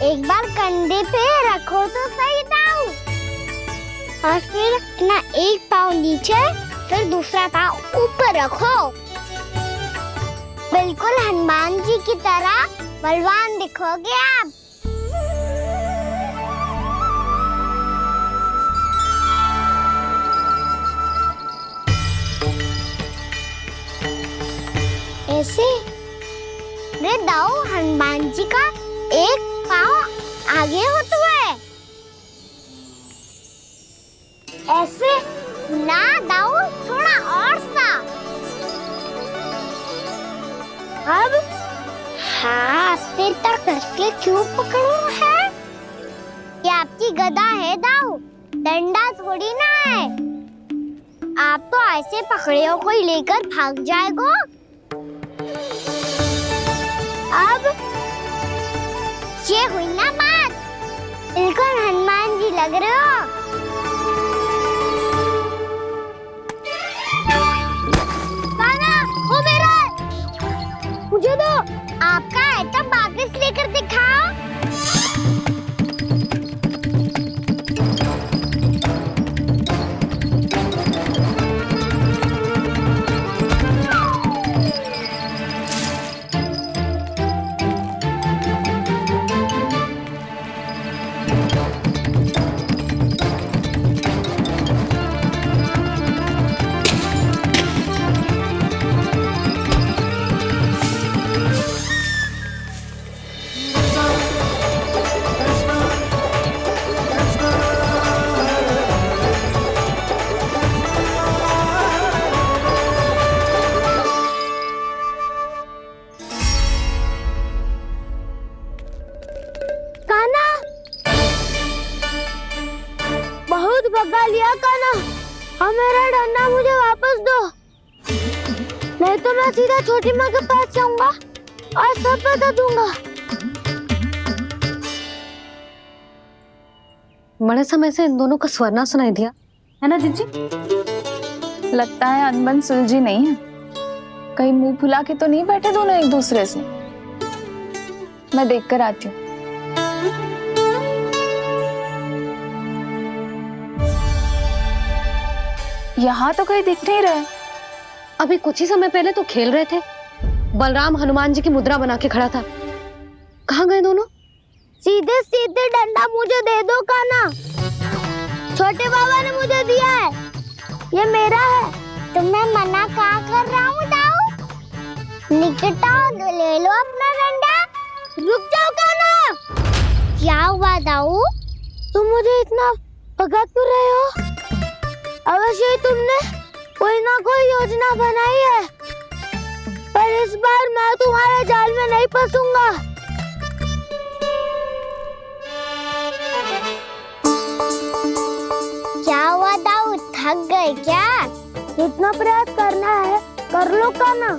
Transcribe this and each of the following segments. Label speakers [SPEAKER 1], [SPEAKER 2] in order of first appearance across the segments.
[SPEAKER 1] एक बार कंधे पे रखो तो सही दाऊ, और फिर अपना एक पाँव नीचे, फिर दूसरा पाँव ऊपर रखो। बिल्कुल हनुमान जी की तरह बलवान दिखोगे आप। ऐसे रे दाऊ, हनुमान जी का एक पाँव आगे होता है। ऐसे ना दाऊ, थोड़ा और सा। अब हाथ तक कसके क्यों पकड़ो है? ये आपकी गदा है दाऊ, डंडा थोड़ी ना है। आप तो ऐसे पकड़े हो कोई लेकर भाग जाएगा। अब ये हुई ना बात, बिल्कुल हनुमान जी लग रहे हो। कान्हा, वो मेरा है, मुझे दो। आपका आइटम वापस लेकर दिखाओ। बहुत भगा लिया कान्हा, अब मेरा डंडा मुझे वापस दो, नहीं तो मैं सीधा छोटी माँ के पास जाऊंगा और सब बता दूंगा।
[SPEAKER 2] बड़े समय से इन दोनों का स्वर ना सुनाई दिया,
[SPEAKER 3] है ना जीजी? लगता है अनबन सुलझी नहीं है। कहीं मुंह फुला के तो नहीं बैठे दोनों एक दूसरे से। मैं देखकर आती हूँ। यहाँ तो कहीं दिख नहीं रहे।
[SPEAKER 2] अभी कुछ ही समय पहले तो खेल रहे थे। बलराम हनुमान जी की मुद्रा बना के खड़ा था। कहाँ गए दोनों?
[SPEAKER 1] सीधे सीधे डंडा मुझे दे दो कान्हा, छोटे बाबा ने मुझे दिया है, ये मेरा है। तुम्हें मना कहाँ कर रहा हूँ दाऊ, निकट आओ, ले लो अपना डंडा। रुक जाओ कान्हा। क्या हुआ दाऊ, तुम मुझे इतना भगा क्यों रहे हो? अवश्य ही तुमने कोई ना कोई योजना बनाई है, पर इस बार मैं तुम्हारे जाल में नहीं फंसूंगा। क्या हुआ दाऊ, थक गए क्या? जितना प्रयास करना है कर लो कान्हा,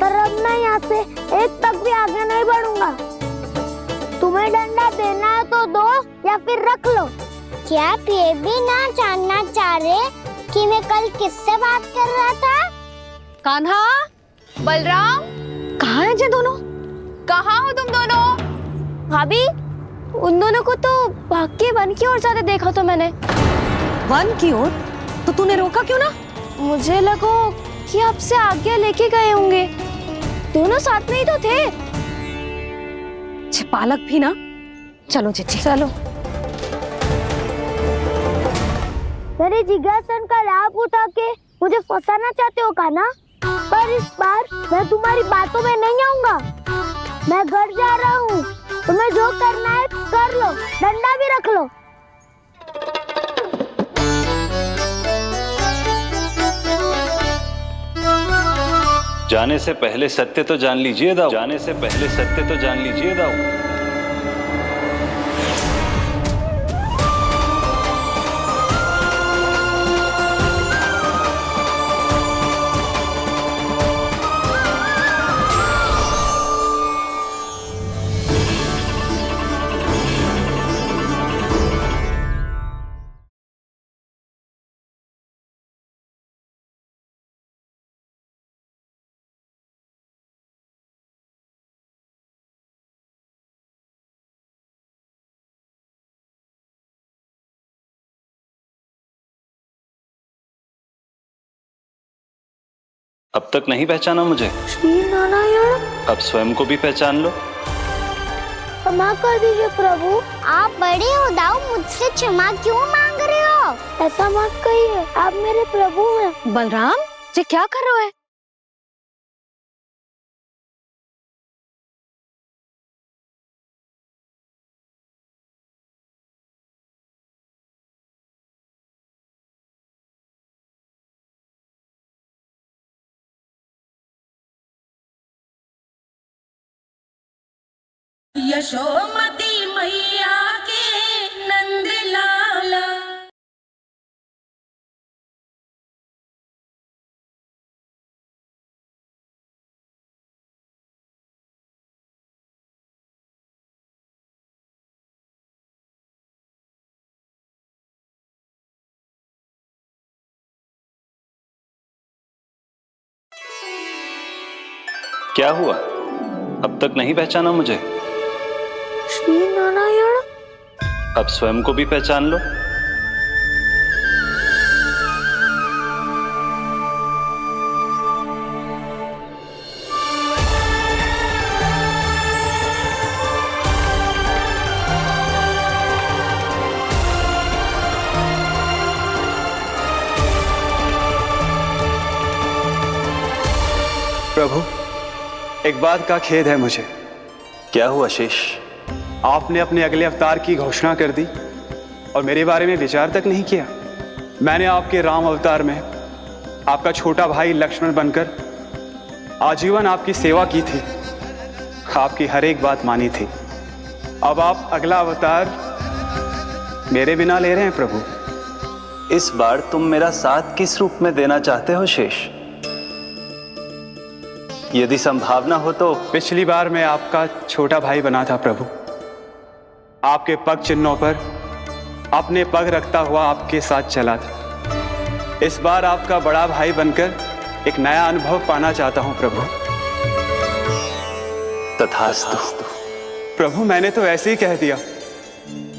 [SPEAKER 1] पर अब मैं यहाँ से एक तक भी आगे नहीं बढ़ूंगा। तुम्हें डंडा देना है तो दो या फिर रख लो। क्या आप ये भी ना जानना चाह रहे कि मैं कल किससे बात कर रहा था?
[SPEAKER 3] कान्हा, बलराम,
[SPEAKER 2] कहाँ हैं ये दोनों?
[SPEAKER 3] कहाँ हो तुम दोनों?
[SPEAKER 1] भाभी, उन दोनों को तो भाग के वन की ओर जाते देखा तो मैंने।
[SPEAKER 2] वन की ओर? तो तूने रोका क्यों ना?
[SPEAKER 1] मुझे लगा कि आपसे आगे लेके गए होंगे, दोनों साथ में ही तो थे।
[SPEAKER 2] पालक भी ना। चलो जीजी चलो।
[SPEAKER 1] मेरे जिज्ञासन का लाभ उठा के मुझे फंसाना चाहते हो कान्हा, पर इस बार मैं तुम्हारी बातों में नहीं आऊंगा। मैं घर जा रहा हूँ, तुम्हें जो करना है कर लो, डंडा भी रख लो।
[SPEAKER 4] जाने से पहले सत्य तो जान लीजिए दाऊ, जाने से पहले सत्य तो जान लीजिए दाऊ। अब तक नहीं पहचाना मुझे?
[SPEAKER 1] श्री नारायण।
[SPEAKER 4] अब स्वयं को भी पहचान लो।
[SPEAKER 1] क्षमा कर दीजिए प्रभु। आप बड़े हो दाऊ, मुझसे क्षमा क्यों मांग रहे हो? ऐसा मत कहिए, आप मेरे प्रभु हैं।
[SPEAKER 2] बलराम ये क्या कर रहे हो?
[SPEAKER 5] यशोमती मैया के नंद लाला।
[SPEAKER 4] क्या हुआ? अब तक नहीं पहचाना मुझे?
[SPEAKER 1] श्री नारायण।
[SPEAKER 4] अब स्वयं को भी पहचान लो।
[SPEAKER 6] प्रभु, एक बात का खेद है मुझे।
[SPEAKER 4] क्या हुआ शेष?
[SPEAKER 6] आपने अपने अगले अवतार की घोषणा कर दी और मेरे बारे में विचार तक नहीं किया। मैंने आपके राम अवतार में आपका छोटा भाई लक्ष्मण बनकर आजीवन आपकी सेवा की थी, आपकी हर एक बात मानी थी। अब आप अगला अवतार मेरे बिना ले रहे हैं प्रभु।
[SPEAKER 4] इस बार तुम मेरा साथ किस रूप में देना चाहते हो शेष? यदि संभावना हो तो।
[SPEAKER 6] पिछली बार मैं आपका छोटा भाई बना था प्रभु, आपके पग चिन्हों पर अपने पग रखता हुआ आपके साथ चला था। इस बार आपका बड़ा भाई बनकर एक नया अनुभव पाना चाहता हूं प्रभु।
[SPEAKER 4] तथास्तु।
[SPEAKER 6] प्रभु, मैंने तो ऐसे ही कह दिया,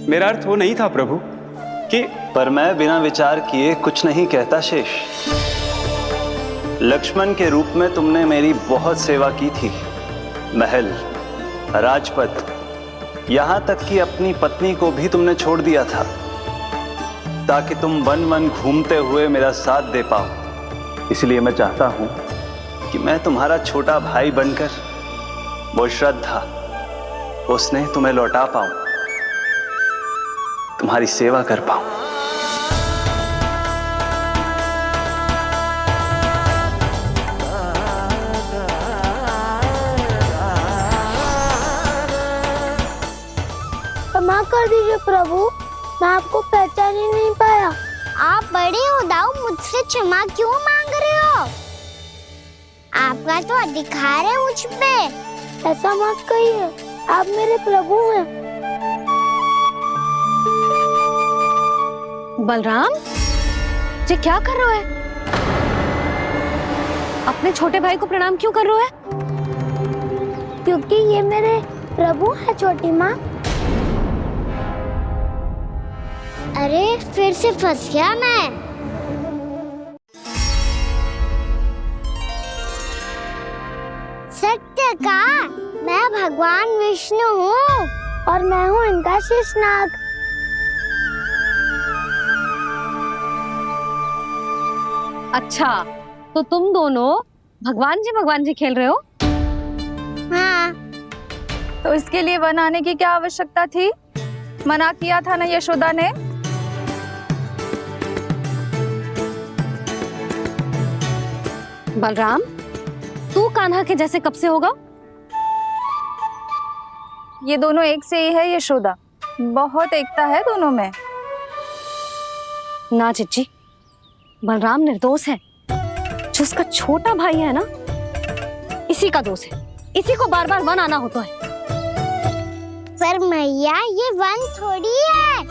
[SPEAKER 6] मेरा अर्थ वो नहीं था प्रभु कि।
[SPEAKER 4] पर मैं बिना विचार किए कुछ नहीं कहता शेष। लक्ष्मण के रूप में तुमने मेरी बहुत सेवा की थी। महल, राजपथ, यहां तक कि अपनी पत्नी को भी तुमने छोड़ दिया था ताकि तुम वन वन घूमते हुए मेरा साथ दे पाओ। इसलिए मैं चाहता हूं कि मैं तुम्हारा छोटा भाई बनकर वो श्रद्धा, वो स्नेह तुम्हें लौटा पाऊं, तुम्हारी सेवा कर पाऊं।
[SPEAKER 1] क्षमा कर दीजिए प्रभु, मैं आपको पहचान ही नहीं पाया। आप बड़े हो दाऊ, मुझसे क्षमा क्यों मांग रहे हो? आपका तो अधिकार है मुझ पे। ऐसा मत कहिए, आप मेरे प्रभु हैं।
[SPEAKER 2] बलराम ये क्या कर रहे हो? अपने छोटे भाई को प्रणाम क्यों कर रहे हो?
[SPEAKER 1] क्योंकि ये मेरे प्रभु है छोटी माँ। अरे फिर से फंस गया मैं। सत्य का, मैं भगवान विष्णु हूँ और मैं हूँ इनका शेषनाग।
[SPEAKER 2] अच्छा, तो तुम दोनों भगवान जी खेल रहे हो?
[SPEAKER 1] हाँ।
[SPEAKER 3] तो इसके लिए वन आने की क्या आवश्यकता थी? मना किया था ना यशोदा ने।
[SPEAKER 2] बलराम, तू कान्हा के जैसे कब से होगा?
[SPEAKER 3] ये दोनों एक से ही है यशोदा, बहुत एकता है दोनों में।
[SPEAKER 2] ना चिच्ची, बलराम निर्दोष है। जो उसका छोटा भाई है ना, इसी का दोष है। इसी को बार बार वन आना होता है।
[SPEAKER 1] पर मैया, ये वन थोड़ी है,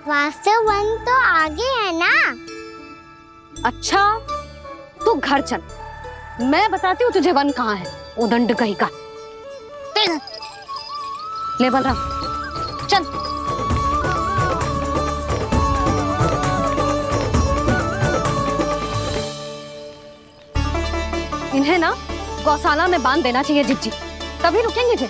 [SPEAKER 1] वास्तव वन तो आगे है ना।
[SPEAKER 2] अच्छा, तू घर चल, मैं बताती हूँ तुझे वन कहाँ है। उदंड कहीं का। ले बलराम चल। इन्हें ना गौशाला में बांध देना चाहिए जिज्जी, तभी रुकेंगे जी।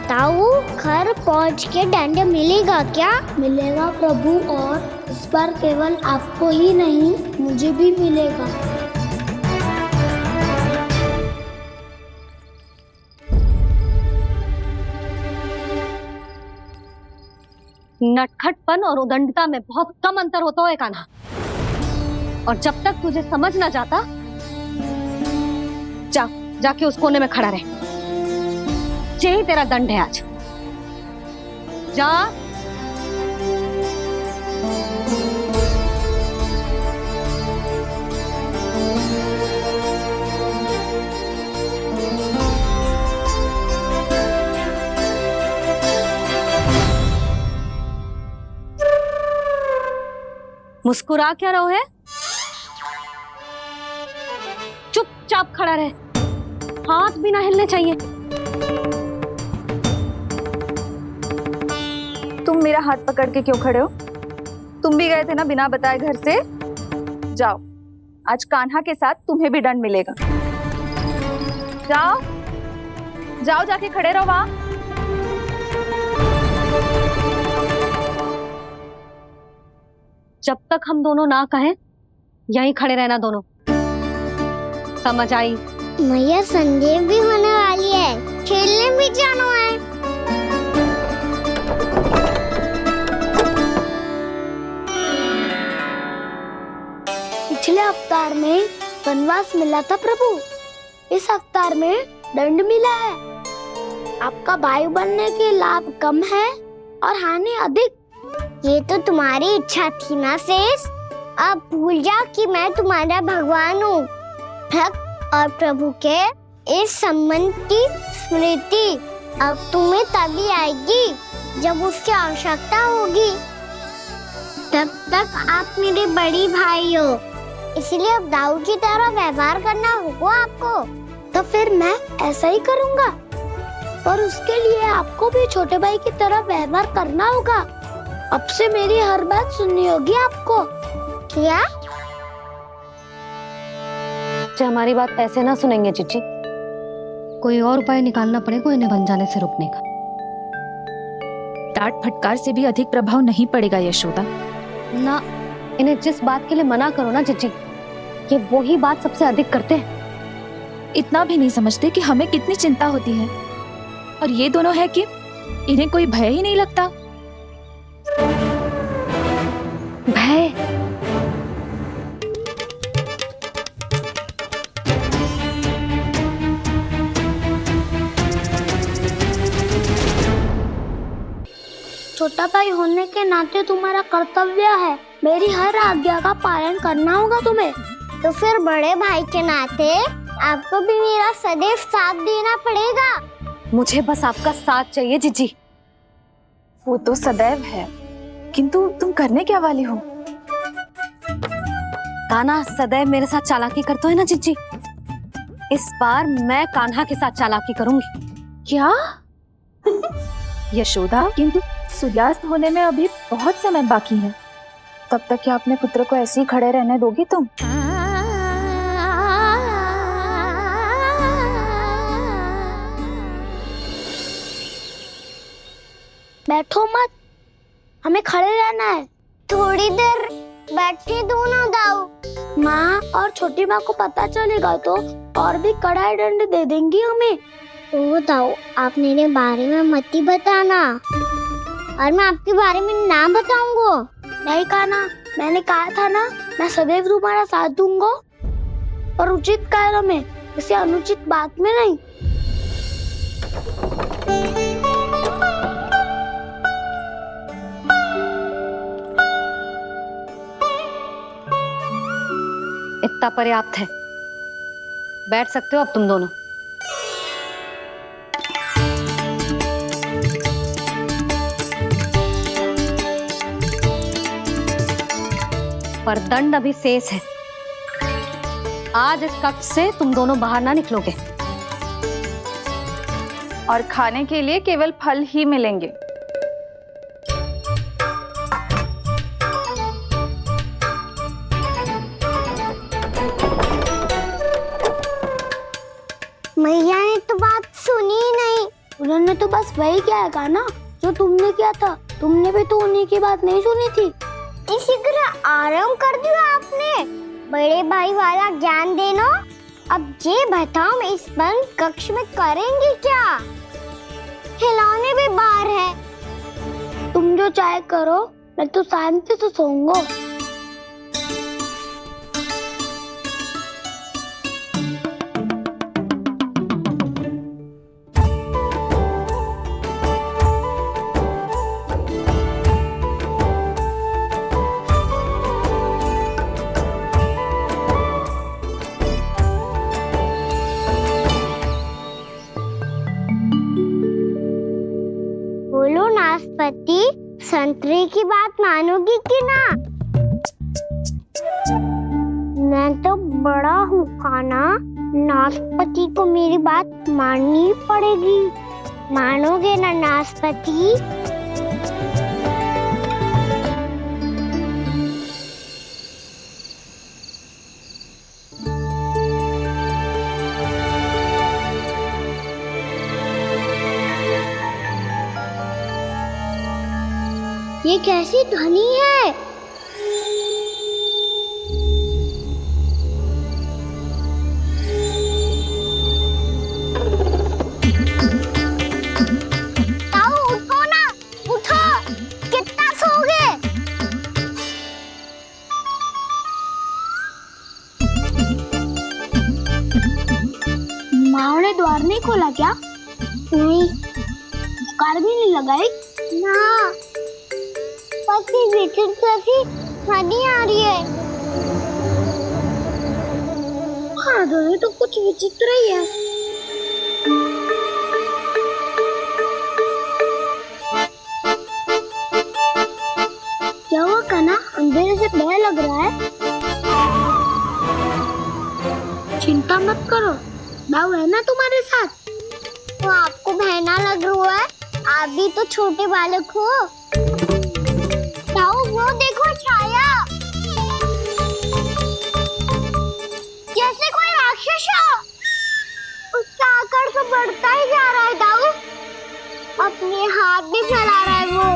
[SPEAKER 1] ताऊ, घर पहुंच के दंड मिलेगा क्या? मिलेगा प्रभु, और इस बार केवल आपको ही नहीं मुझे भी मिलेगा।
[SPEAKER 2] नटखटपन और उदंडता में बहुत कम अंतर होता है कान्हा, और जब तक तुझे समझ ना जाता, जाके उस कोने में खड़ा रहे। यही तेरा दंड है आज। जा। मुस्कुरा क्या रहो है? चुपचाप खड़ा रहे, हाथ भी ना हिलने चाहिए।
[SPEAKER 3] तुम मेरा हाथ पकड़ के क्यों खड़े हो? तुम भी गए थे ना बिना बताए घर से। जाओ, आज कान्हा के साथ तुम्हें भी दंड मिलेगा। जाओ जाओ, जाके खड़े रहो वहां।
[SPEAKER 2] जब तक हम दोनों ना कहें, यहीं खड़े रहना दोनों। समझ आई?
[SPEAKER 1] मैया, संडे भी होने वाली है, खेलने भी जाना है। पिछले अवतार में वनवास मिला था प्रभु, इस अवतार में दंड मिला है। आपका भाई बनने के लाभ कम है और हानि अधिक। ये तो तुम्हारी इच्छा थी ना शेष, अब भूल जाओ कि मैं तुम्हारा भगवान हूँ। भक्त और प्रभु के इस संबंध की स्मृति अब तुम्हें तभी आएगी जब उसकी आवश्यकता होगी। तब तक आप मेरे बड़ी भाई हो, इसलिए अब दाऊ की तरह व्यवहार करना होगा आपको। तो फिर मैं ऐसा ही करूँगा, पर उसके लिए आपको भी छोटे भाई की तरह व्यवहार करना होगा। अब से मेरी हर बात सुननी होगी आपको। क्या?
[SPEAKER 2] जो हमारी बात ऐसे ना सुनेंगे चिच्ची, कोई और उपाय निकालना पड़ेगा इन्हें बन जाने से रुकने का।
[SPEAKER 3] डांट फटकार से भी अधिक प्रभाव नहीं पड़ेगा यशोदा।
[SPEAKER 2] ना, इन्हें जिस बात के लिए मना करो ना चिच्ची, ये वही बात सबसे अधिक करते हैं।
[SPEAKER 3] इतना भी नहीं समझते कि हमें कितनी चिंता होती है, और ये दोनों है कि इन्हें कोई भय ही नहीं लगता।
[SPEAKER 2] भय?
[SPEAKER 1] छोटा भाई होने के नाते तुम्हारा कर्तव्य है, मेरी हर आज्ञा का पालन करना होगा तुम्हें। तो फिर बड़े भाई के नाते आपको भी मेरा सदैव साथ देना पड़ेगा।
[SPEAKER 2] मुझे बस आपका साथ चाहिए जिज्जी।
[SPEAKER 3] वो तो सदैव है, किंतु तुम करने क्या वाली हो?
[SPEAKER 2] कान्हा सदैव मेरे साथ चालाकी करते है ना जिज्जी, इस बार मैं कान्हा के साथ चालाकी करूंगी।
[SPEAKER 3] क्या? यशोदा, किंतु सूर्यास्त होने में अभी बहुत समय बाकी है, तब तक क्या अपने पुत्र को ऐसे ही खड़े रहने दोगी तुम?
[SPEAKER 1] बैठो मत, हमें खड़े रहना है। थोड़ी देर बैठे दो ना दाऊ। माँ और छोटी माँ को पता चलेगा तो और भी कड़ा दंड दे देंगी हमें। ओ दाऊ, आप मेरे बारे में मत ही बताना, और मैं आपके बारे में ना बताऊंगा। नहीं कान्हा, मैंने कहा था ना, मैं सदैव तुम्हारा साथ दूंगा, और उचित कार्य में, किसी अनुचित बात में नहीं।
[SPEAKER 2] इतना पर्याप्त है, बैठ सकते हो अब तुम दोनों। पर दंड अभी शेष है। आज इस कक्ष से तुम दोनों बाहर ना निकलोगे,
[SPEAKER 3] और खाने के लिए केवल फल ही मिलेंगे।
[SPEAKER 1] मैया ने तो बात सुनी ही नहीं। उन्होंने तो बस वही कहा ना जो तुमने किया था। तुमने भी तो उन्हीं की बात नहीं सुनी थी। इसी तरह आराम कर दिया आपने। बड़े भाई वाला ज्ञान देना। अब ये बताओ हम इस बंद कक्ष में करेंगे क्या? खिलौने भी बाहर है। तुम जो चाहे करो, मैं तो शांति से सोऊंगा। बोलो नाशपाती, संतरे की बात मानोगी कि ना? मैं तो बड़ा हूँ काना, नाशपाती को मेरी बात माननी पड़ेगी। मानोगे ना नाशपाती? ये कैसी ध्वनि है? ताऊ उठो ना, उठो। कितना सोओगे? माँ ने द्वार नहीं खोला क्या? नहीं। कार भी नहीं लगाई? ना। बस ये विचित्र सी ध्वनि आ रही है। हाँ, ध्वनि तो कुछ विचित्र ही है। क्या हुआ कान्हा? अंधेरे से डर लग रहा है। चिंता मत करो, दाऊ है ना तुम्हारे साथ। तो आपको बहना लग रहा है? आप भी तो छोटे बालक हो। ताऊ वो देखो छाया, जैसे कोई राक्षस हो। उसका आकार तो बढ़ता ही जा रहा है ताऊ। अपने हाथ भी फैला रहा है वो।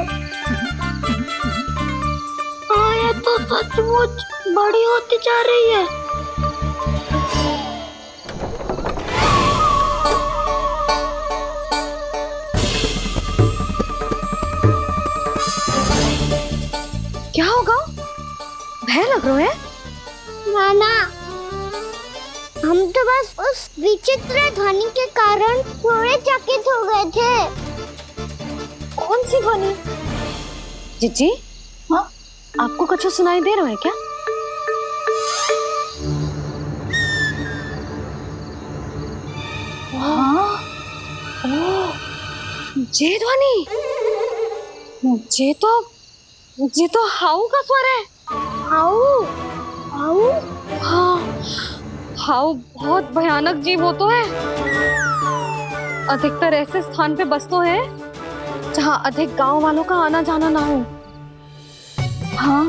[SPEAKER 1] हाँ, ये तो सचमुच बड़ी होती जा रही है।
[SPEAKER 2] क्या होगा? भय लग रहा है?
[SPEAKER 1] नाना, हम तो बस उस विचित्र ध्वनि के कारण थोड़े चकित हो गए थे।
[SPEAKER 2] कौन सी ध्वनि? जीजी, हाँ, आपको कुछ सुनाई दे रहा है क्या? हाँ, ओह, ये ध्वनि, ये तो हाउ का स्वर है।
[SPEAKER 1] हाउ? हाउ?
[SPEAKER 2] हाँ, हाउ बहुत भयानक जीव हो तो है। अधिकतर ऐसे स्थान पे बसते हैं जहाँ अधिक गांव वालों का आना जाना ना हो।
[SPEAKER 3] हाँ,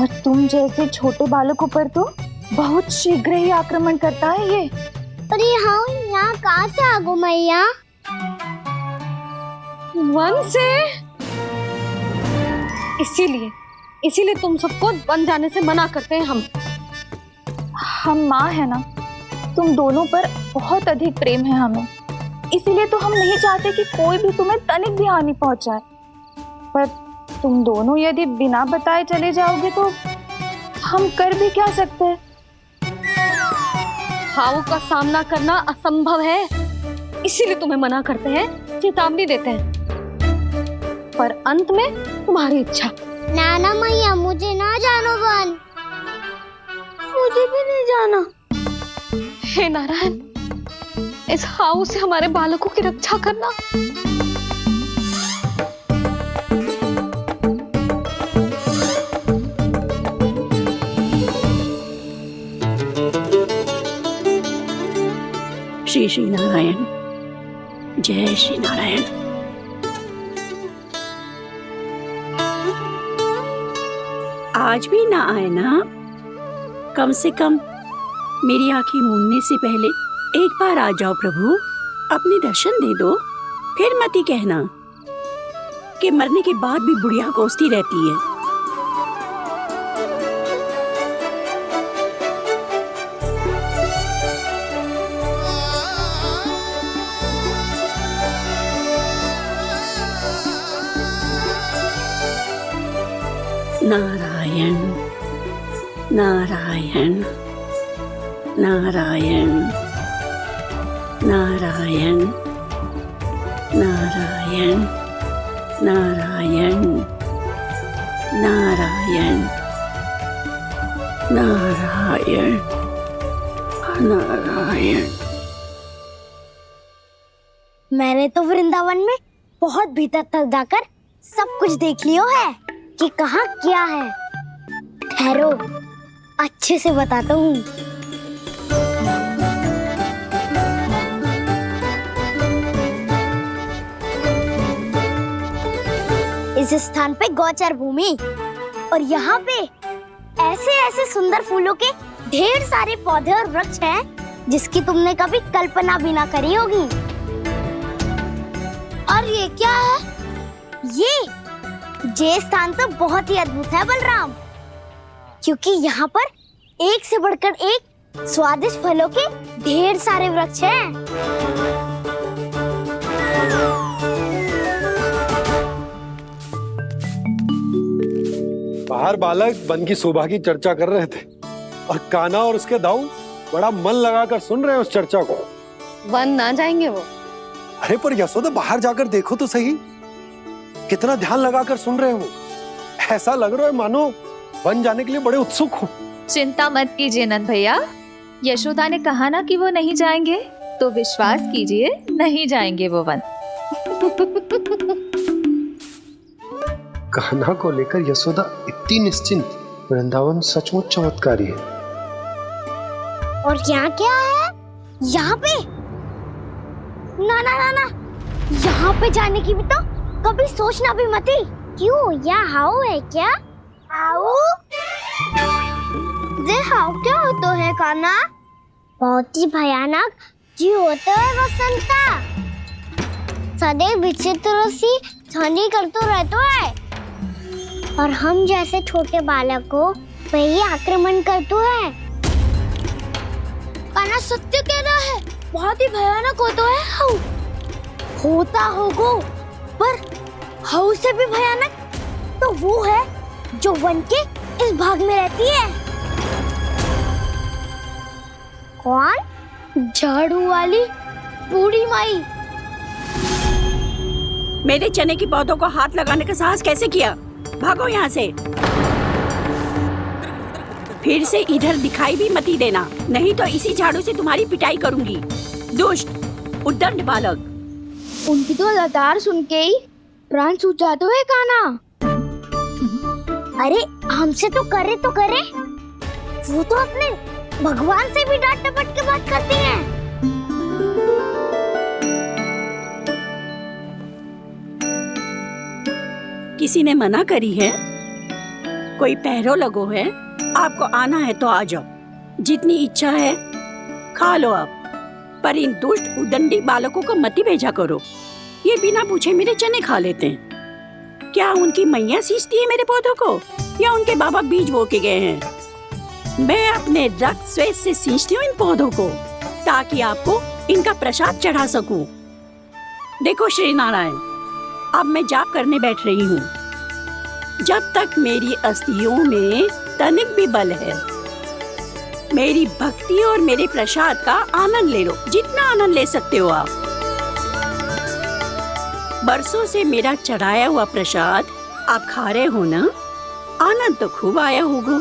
[SPEAKER 3] और तुम जैसे छोटे बालकों पर तो बहुत शीघ्र ही आक्रमण करता है ये।
[SPEAKER 1] पर ये हाउ यहाँ कहाँ से आ गो मैया?
[SPEAKER 2] वन से। इसीलिए तुम सबको वन जाने से मना करते हैं हम
[SPEAKER 3] माँ है ना, तुम दोनों पर बहुत अधिक प्रेम है हमें। इसीलिए तो हम नहीं चाहते कि कोई भी तुम्हें तनिक भी हानि पहुंचाए। पर तुम दोनों यदि बिना बताए चले जाओगे तो हम कर भी क्या सकते हैं?
[SPEAKER 2] हाउ का सामना करना असंभव है, इसीलिए तुम्हें मना करते हैं, चेतावनी देते हैं। पर अंत में तुम्हारी इच्छा।
[SPEAKER 1] नाना मैया, मुझे ना जानो वन। मुझे भी नहीं जाना।
[SPEAKER 2] हे नारायण, इस हाउ से हमारे बालकों की रक्षा करना।
[SPEAKER 7] श्री श्री नारायण, जय श्री नारायण। आज भी ना आए ना? कम से कम मेरी आंखें मूंदने से पहले एक बार आ जाओ प्रभु, अपने दर्शन दे दो, फिर मत ही कहना कि मरने के बाद भी बुढ़िया कोसती रहती है। नारायण नारायण नारायण नारायण नारायण नारायण नारायण नारायण नारायण।
[SPEAKER 1] मैंने तो वृंदावन में बहुत भीतर तक जाकर सब कुछ देख लियो है कि कहाँ क्या है। ठहरो, अच्छे से बताता हूँ। इस स्थान पे गौचर भूमि और यहाँ पे ऐसे ऐसे सुंदर फूलों के ढेर सारे पौधे और वृक्ष हैं जिसकी तुमने कभी कल्पना भी ना करी होगी। और ये क्या है? ये स्थान तो बहुत ही अद्भुत है बलराम, क्योंकि यहाँ पर एक से बढ़कर एक स्वादिष्ट फलों के ढेर सारे वृक्ष हैं।
[SPEAKER 8] बाहर बालक वन की शोभा की चर्चा कर रहे थे और कान्हा और उसके दाऊ बड़ा मन लगाकर सुन रहे हैं उस चर्चा को।
[SPEAKER 2] वन ना जाएंगे वो?
[SPEAKER 8] अरे पर यशोदा, बाहर जाकर देखो तो सही, कितना ध्यान लगाकर सुन रहे हो। ऐसा लग रहा है मानो वन जाने के लिए बड़े उत्सुक हो।
[SPEAKER 3] चिंता मत कीजिए नंद भैया, यशोदा ने कहा ना कि वो नहीं जाएंगे, तो विश्वास कीजिए नहीं जाएंगे वो वन।
[SPEAKER 8] कान्हा को लेकर यशोदा इतनी निश्चिंत, वृंदावन सचमुच चमत्कारी है।
[SPEAKER 1] और यहाँ क्या है? यहाँ पे ना ना ना ना, यहाँ पे जाने की भी तो कभी सोचना भी मत ही। क्यों, यहाँ हाउ है क्या? हाउ? ये हाउ क्या होता है कान्हा? बहुत ही भयानक जी होता है वसंता। सदैव विचित्र सी ध्वनि करते रहता है और हम जैसे छोटे बालक को वही आक्रमण करते हैं। कान्हा सत्य कह रहा है, बहुत ही भयानक होता है हाउ। होता होगा, पर हाउ से भी भयानक तो वो है जो वन के इस भाग में रहती है। कौन? झाड़ू वाली बूढ़ी माई।
[SPEAKER 7] मेरे चने की पौधों को हाथ लगाने का साहस कैसे किया? भागो यहाँ से। फिर से इधर दिखाई भी मत ही देना, नहीं तो इसी झाड़ू से तुम्हारी पिटाई करूंगी। दुष्ट उद्दंड बालक।
[SPEAKER 1] उनकी तो लतार सुन के ही प्राण सूझ जाते हैं कान्हा। अरे हमसे तो करे, वो तो अपने भगवान से भी डांट डपट के बात करती हैं।
[SPEAKER 7] किसी ने मना करी है? कोई पहरो लगो है? आपको आना है तो आ जाओ, जितनी इच्छा है खा लो आप, पर इन दुष्ट उदंडी बालकों को मत ही भेजा करो। ये बिना पूछे मेरे चने खा लेते हैं। क्या उनकी मैया सींचती है मेरे पौधों को, या उनके बाबा बीज बो के गए हैं? मैं अपने रक्त स्वेद से सींचती हूँ इन पौधों को, ताकि आपको इनका प्रसाद चढ़ा सकूं। देखो श्री नारायण, अब मैं जाप करने बैठ रही हूँ। जब तक मेरी अस्थियों में तनिक भी बल है, मेरी भक्ति और मेरे प्रसाद का आनंद ले लो, जितना आनंद ले सकते हो आप। बरसों से मेरा चढ़ाया हुआ प्रसाद आप खा रहे हो ना, आनंद तो खूब आया होगा।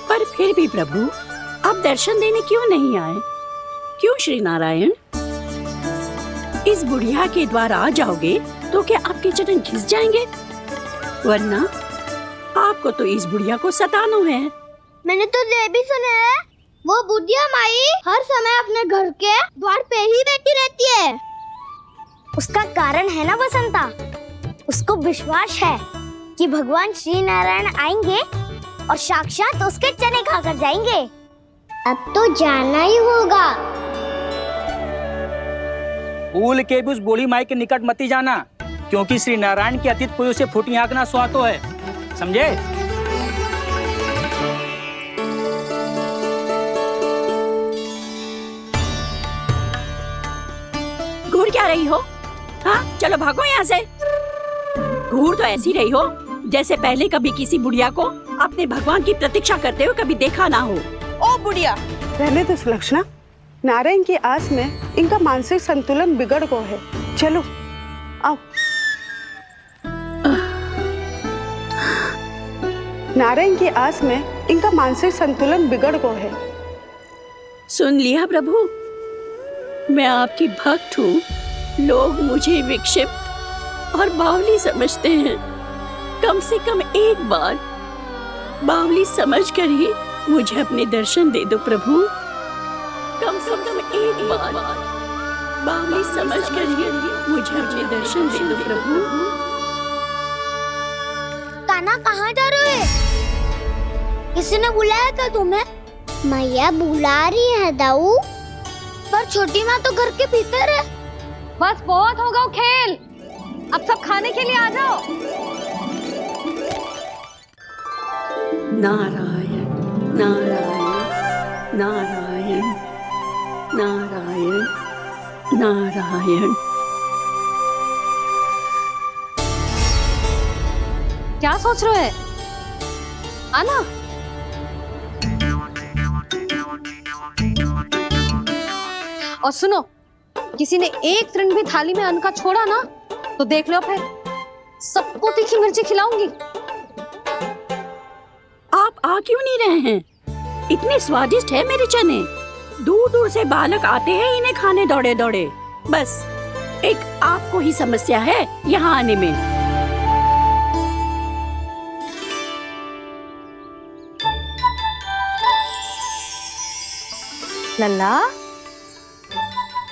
[SPEAKER 7] पर फिर भी प्रभु, आप दर्शन देने क्यों नहीं आए? क्यों श्री नारायण? इस बुढ़िया के द्वार आ जाओगे तो क्या आपके चरण घिस जाएंगे? वरना आपको तो इस बुढ़िया को सताना है।
[SPEAKER 1] मैंने तो ये भी सुना है, वो बुढ़िया माई हर समय अपने घर के द्वार पे ही बैठी रहती है। उसका कारण है ना बसंता, उसको विश्वास है कि भगवान श्री नारायण आएंगे और साक्षात उसके चने खाकर जाएंगे। अब तो जाना ही होगा।
[SPEAKER 9] भूल के भी उस बूढ़ी माई के निकट मती जाना, क्योंकि श्री नारायण के अतीत कोई उसे फूटी हाँकना सुहातो है, समझे?
[SPEAKER 7] घूर क्या रही हो? हाँ, चलो भागो यहाँ से। घूर तो ऐसी रही हो जैसे पहले कभी किसी बुढ़िया को अपने भगवान की प्रतीक्षा करते हुए कभी देखा ना हो।
[SPEAKER 3] ओ बुढ़िया,
[SPEAKER 10] रहने दो सुलक्षणा। नारायण की आस में इनका मानसिक संतुलन बिगड़ गया है। चलो आओ। नारायण की आस में इनका मानसिक संतुलन बिगड़ गया है।
[SPEAKER 7] सुन लिया प्रभु, मैं आपकी भक्त हूँ। लोग मुझे विक्षिप्त और बावली समझते हैं। कम से कम एक बार बावली समझकर ही मुझे अपने दर्शन दे दो प्रभु। कम से कम एक बार बावली समझकर ही मुझे अपने दर्शन दे दो प्रभु।
[SPEAKER 1] कान्हा कहाँ जा रहे हो? किसी ने बुलाया क्या तुम्हें? मैया बुला रही है दाऊ, पर छोटी माँ तो घर के भीतर है।
[SPEAKER 2] बस बहुत होगा वो खेल, अब सब खाने के लिए आ जाओ।
[SPEAKER 7] नारायण नारायण नारायण नारायण नारायण।
[SPEAKER 2] क्या सोच रहे हो? आना। और सुनो, किसी ने एक तृण भी थाली में अन्न का छोड़ा ना तो देख लो, फिर सबको तीखी मिर्ची खिलाऊंगी।
[SPEAKER 7] आप आ क्यों नहीं रहे हैं? इतने स्वादिष्ट है मेरे चने। दूर दूर से बालक आते हैं इन्हें खाने दौड़े दौड़े। बस एक आपको ही समस्या है यहाँ आने में।
[SPEAKER 2] लल्ला,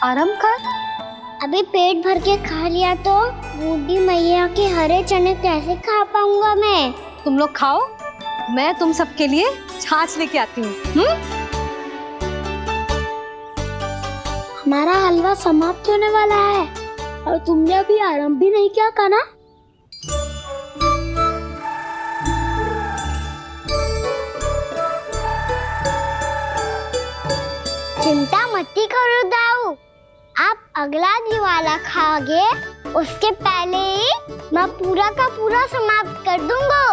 [SPEAKER 2] आराम कर।
[SPEAKER 1] अभी पेट भर के खा लिया तो बूढ़ी मैया के हरे चने कैसे खा पाऊंगा मैं?
[SPEAKER 2] तुम लोग खाओ, मैं तुम सबके लिए छाछ लेके आती हूँ।
[SPEAKER 1] हमारा हलवा समाप्त होने वाला है और तुमने अभी आराम भी नहीं किया कान्हा। चिंता मत करो दाऊ, आप अगला दिवाला खाओगे उसके पहले ही मैं पूरा का पूरा समाप्त कर दूंगा।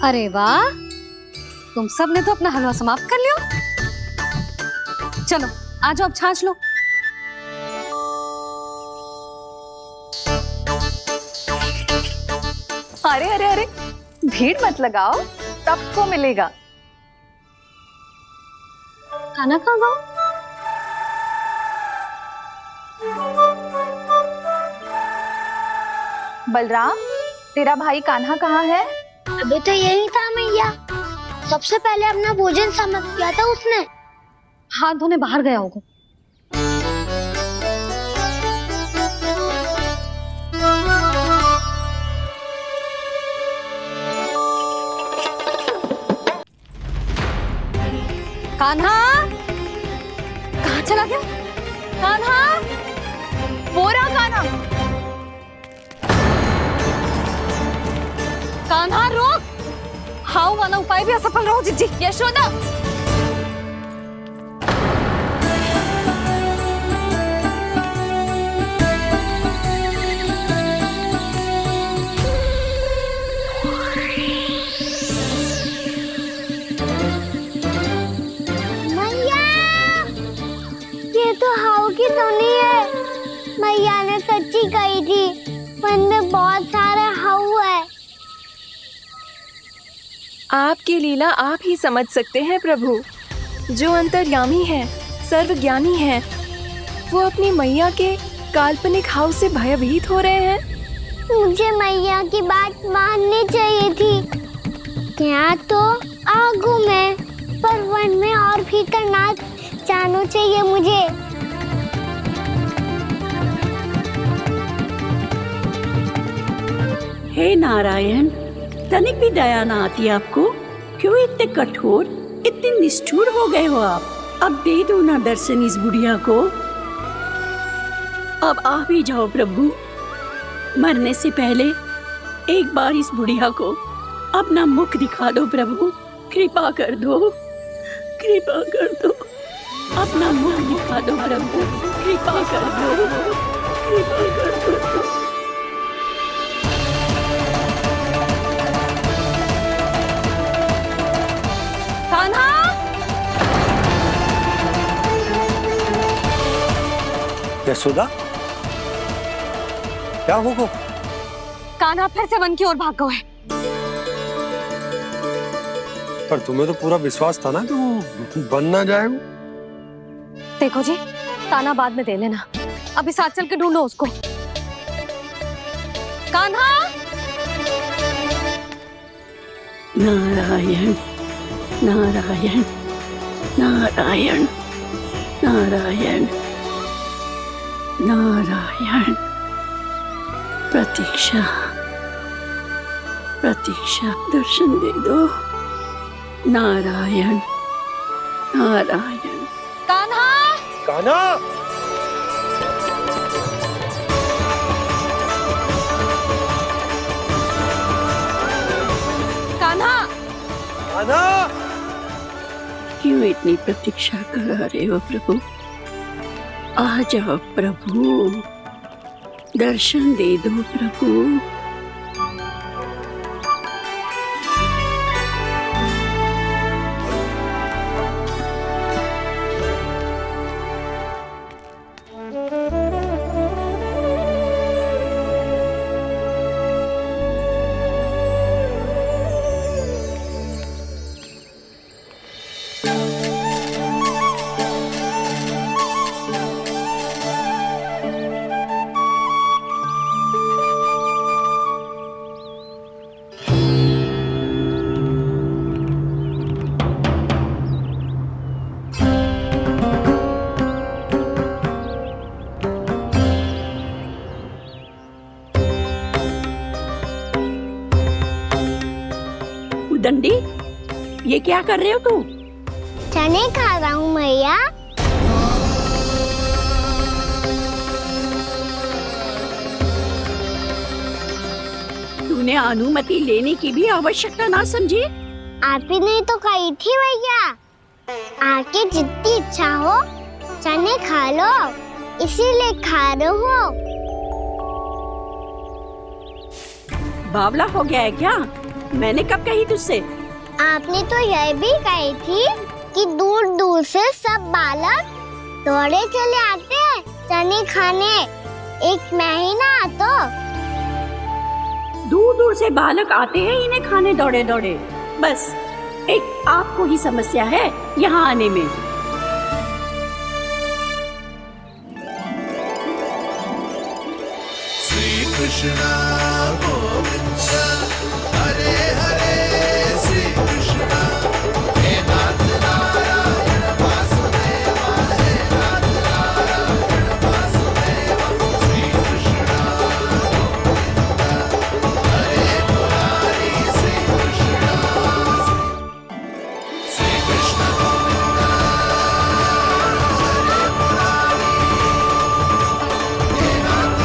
[SPEAKER 2] अरे वाह, तुम सब ने तो अपना हलवा समाप्त कर लिया। चलो आ जाओ, अब छाछ लो।
[SPEAKER 3] अरे अरे अरे, भीड़ मत लगाओ, सबको मिलेगा।
[SPEAKER 2] खाना खा जाओ।
[SPEAKER 3] बलराम, तेरा भाई कान्हा कहाँ है?
[SPEAKER 1] अभी तो यही था मैया, सबसे पहले अपना भोजन समाप्त किया था उसने।
[SPEAKER 2] हाथ धोने बाहर गया होगा। कान्हा कहाँ चला गया? कान्हा,
[SPEAKER 3] वो रहा कान्हा।
[SPEAKER 2] कान्हा रोक! हाउ वाला उपाय भी असफल रहो जिज्जी।
[SPEAKER 3] यशोदा,
[SPEAKER 1] मैया, ये तो हाउ की धुनी है। मैया ने सच्ची कही थी, मन में बहुत सारे हाउ है।
[SPEAKER 11] आपकी लीला आप ही समझ सकते हैं प्रभु। जो अंतर्यामी है, सर्वज्ञानी है, वो अपनी मैया के काल्पनिक हाव से भयभीत हो रहे हैं।
[SPEAKER 1] मुझे मैया की बात माननी चाहिए थी। यहाँ तो आगू में, पर वन में और ही करना जानो चाहिए मुझे।
[SPEAKER 7] हे नारायण, तनिक भी दया ना आती आपको? क्यों इतने कठोर, इतने निष्ठुर हो गए हो आप? अब दे दो ना दर्शन इस बुढ़िया को। अब आ भी जाओ प्रभु। मरने से पहले एक बार इस बुढ़िया को अपना मुख दिखा दो प्रभु। कृपा कर दो, कृपा कर दो। अपना मुख दिखा दो प्रभु। कृपा कर दो, कृपा कर दो।
[SPEAKER 2] कान्हा!
[SPEAKER 8] यशोदा, क्या होगा?
[SPEAKER 2] कान्हा फिर से वन की ओर भाग गए।
[SPEAKER 8] पर तुम्हें तो पूरा विश्वास था ना कि वो बन ना जाए।
[SPEAKER 2] देखो जी, ताना बाद में दे लेना, अभी साथ चल के ढूंढो उसको। कान्हा!
[SPEAKER 7] नारायण नारायण नारायण नारायण नारायण। प्रतीक्षा प्रतीक्षा, दर्शन दे दो। नारायण नारायण।
[SPEAKER 2] कान्हा!
[SPEAKER 8] कान्हा!
[SPEAKER 2] कान्हा!
[SPEAKER 8] कान्हा!
[SPEAKER 7] क्यों इतनी प्रतीक्षा करा रहे हो प्रभु? आ जाओ प्रभु, दर्शन दे दो प्रभु। दंडी, ये क्या कर रहे हो तू?
[SPEAKER 1] चने खा रहा हूँ मैया।
[SPEAKER 7] तूने अनुमति लेने की भी आवश्यकता ना समझी?
[SPEAKER 1] आप ही नहीं तो कही थी भैया, आके जितनी इच्छा हो चने खा लो, इसीलिए खा रहे हो।
[SPEAKER 7] बावला हो गया है क्या? मैंने कब कही तुझसे?
[SPEAKER 1] आपने तो यह भी कही थी कि दूर दूर से सब बालक दौड़े चले आते हैं चने खाने, एक महीना तो
[SPEAKER 7] दूर दूर से बालक आते हैं इन्हें खाने दौड़े दौड़े। बस एक आपको ही समस्या है यहाँ आने में।
[SPEAKER 12] श्री कृष्णा गोविंद हरे हरे, श्री कृष्णा हे नाथ नारायण वासुदेवा, हे नाथ नारायण वासुदेवा। श्री कृष्णा गोविंद हरे मुरारी, श्री कृष्णा श्री कृष्ण गोविंद हरे मुरारी, हे नाथ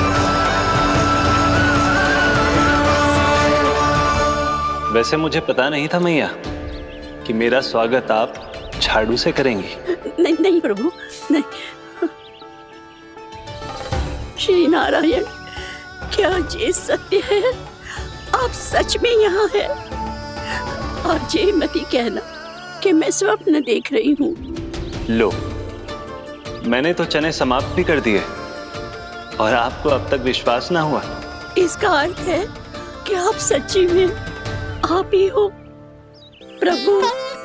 [SPEAKER 4] वैसे मुझे पता नहीं था मैया कि मेरा स्वागत आप झाड़ू से करेंगी।
[SPEAKER 7] नहीं नहीं प्रभु, नहीं। श्री नारायण, क्या ये सत्य है? आप सच में यहाँ हैं? और ये मत ही कहना कि मैं स्वप्न देख रही हूँ।
[SPEAKER 4] लो, मैंने तो चने समाप्त भी कर दिए और आपको अब तक विश्वास ना हुआ।
[SPEAKER 7] इसका अर्थ है कि आप सच्ची में आप ही हो। प्रभु,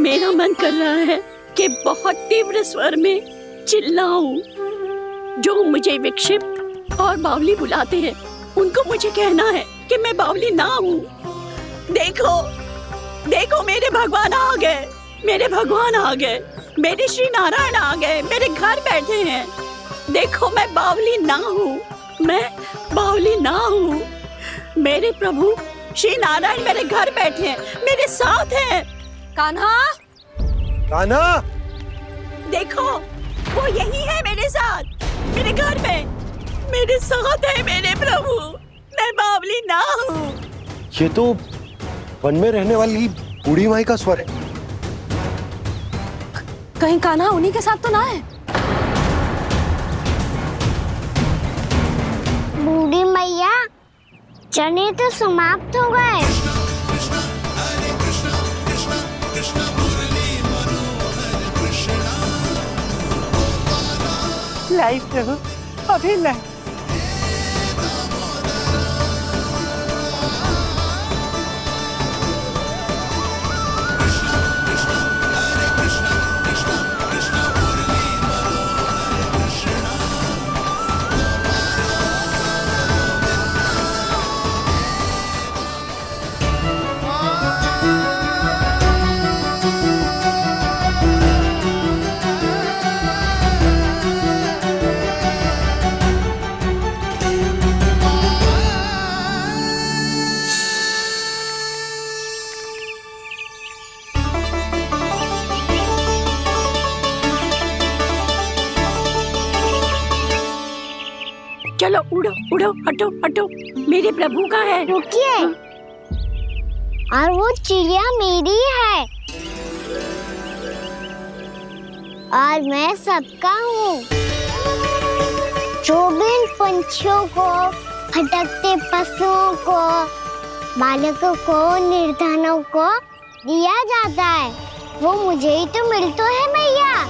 [SPEAKER 7] मेरा मन कर रहा है कि बहुत तीव्र स्वर में चिल्लाऊं। जो मुझे विक्षिप्त और बावली बुलाते हैं उनको मुझे कहना है कि मैं बावली ना हूँ। देखो देखो, मेरे भगवान आ गए, मेरे भगवान आ गए। मेरे श्री नारायण आ गए, मेरे घर बैठे हैं। देखो मैं बावली ना हूँ, मैं बावली ना हूँ। मेरे प्रभु श्री नारायण मेरे घर बैठे हैं, मेरे साथ हैं।
[SPEAKER 2] कान्हा,
[SPEAKER 8] कान्हा,
[SPEAKER 7] देखो वो यही है मेरे साथ, मेरे घर में मेरे साथ है मेरे प्रभु। मैं बावली ना हूँ।
[SPEAKER 8] ये तो वन में रहने वाली बूढ़ी माई का स्वर है।
[SPEAKER 2] कहीं कान्हा उन्हीं के साथ तो ना है?
[SPEAKER 1] बूढ़ी मैया, चने तो समाप्त हो गए।
[SPEAKER 10] लाई प्रभु, अभी लाई।
[SPEAKER 7] चलो उड़ो उड़ो, हटो हटो, मेरे प्रभु का है।
[SPEAKER 1] रुकिए, और वो चिड़िया मेरी है और मैं सबका हूँ। जो भी इन पंछियों को, भटकते पशुओं को, बालकों को, निर्धनों को दिया जाता है, वो मुझे ही तो मिलता है मैया,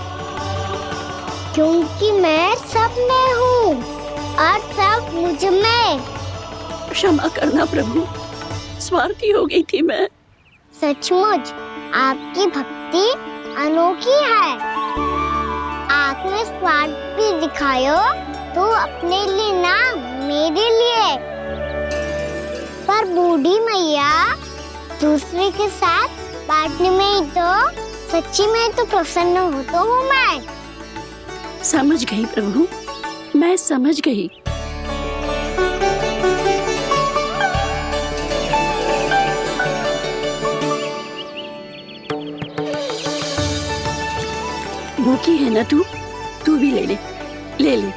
[SPEAKER 1] क्योंकि मैं सब में हूँ और सब मुझ में।
[SPEAKER 7] क्षमा करना प्रभु, स्वार्थी हो गई थी मैं।
[SPEAKER 1] सचमुच आपकी भक्ति अनोखी है। आपने स्वार्थ भी दिखायो तो अपने लिए ना, मेरे लिए। पर बूढ़ी मैया, दूसरे के साथ बांटने में ही तो सच्ची में तो प्रसन्न होता हूँ मैं।
[SPEAKER 7] समझ गई प्रभु, मैं समझ गई। भूखी है ना तू भी ले ले, ले ले।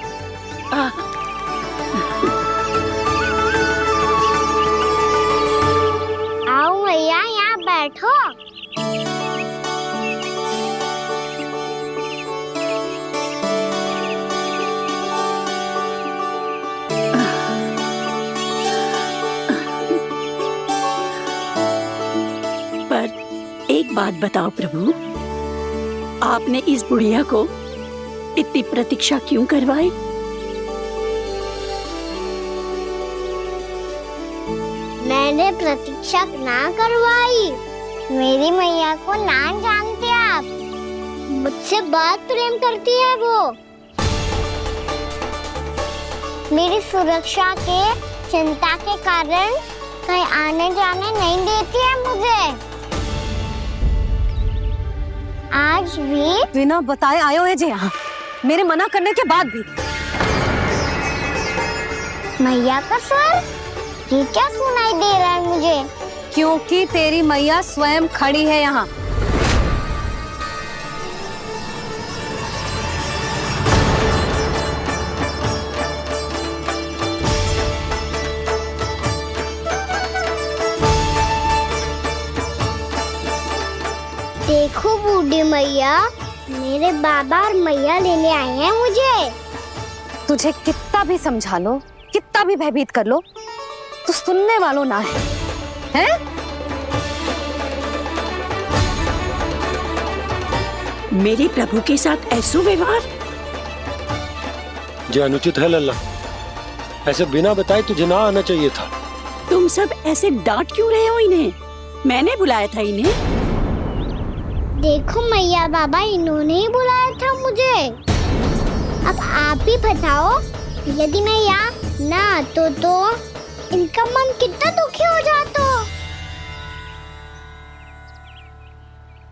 [SPEAKER 1] आओ मैया, यहाँ बैठो।
[SPEAKER 7] पर एक बात बताओ प्रभु, आपने इस बुढ़िया को इतनी प्रतीक्षा क्यों करवाई?
[SPEAKER 1] मैंने प्रतीक्षा ना करवाई। मेरी मैया को ना जानते आप, मुझसे बहुत प्रेम करती है वो। मेरी सुरक्षा के चिंता के कारण कहीं आने जाने नहीं देती है मुझे। आज भी
[SPEAKER 2] बिना बताए आयो है जी यहाँ, मेरे मना करने के बाद भी।
[SPEAKER 1] मैया का स्वर, ये क्या सुनाई दे रहा है मुझे?
[SPEAKER 2] क्योंकि तेरी मैया स्वयं खड़ी है यहाँ।
[SPEAKER 1] देखो बूढ़ी मैया, मेरे बाबा और मैया लेने आए हैं मुझे।
[SPEAKER 2] तुझे कितना भी समझा लो, कितना भी भयभीत कर लो, तो सुनने वालों ना है, हैं?
[SPEAKER 7] मेरे प्रभु के साथ ऐसा व्यवहार
[SPEAKER 8] जो अनुचित है लल्ला। ऐसे बिना बताए तुझे ना आना चाहिए था।
[SPEAKER 7] तुम सब ऐसे डांट क्यों रहे हो इन्हें? मैंने बुलाया था इन्हें।
[SPEAKER 1] देखो मैया बाबा, इन्होंने ही बुलाया था मुझे। अब आप ही बताओ, यदि मैं यहाँ ना आतो तो इनका मन कितना दुखी हो जाता।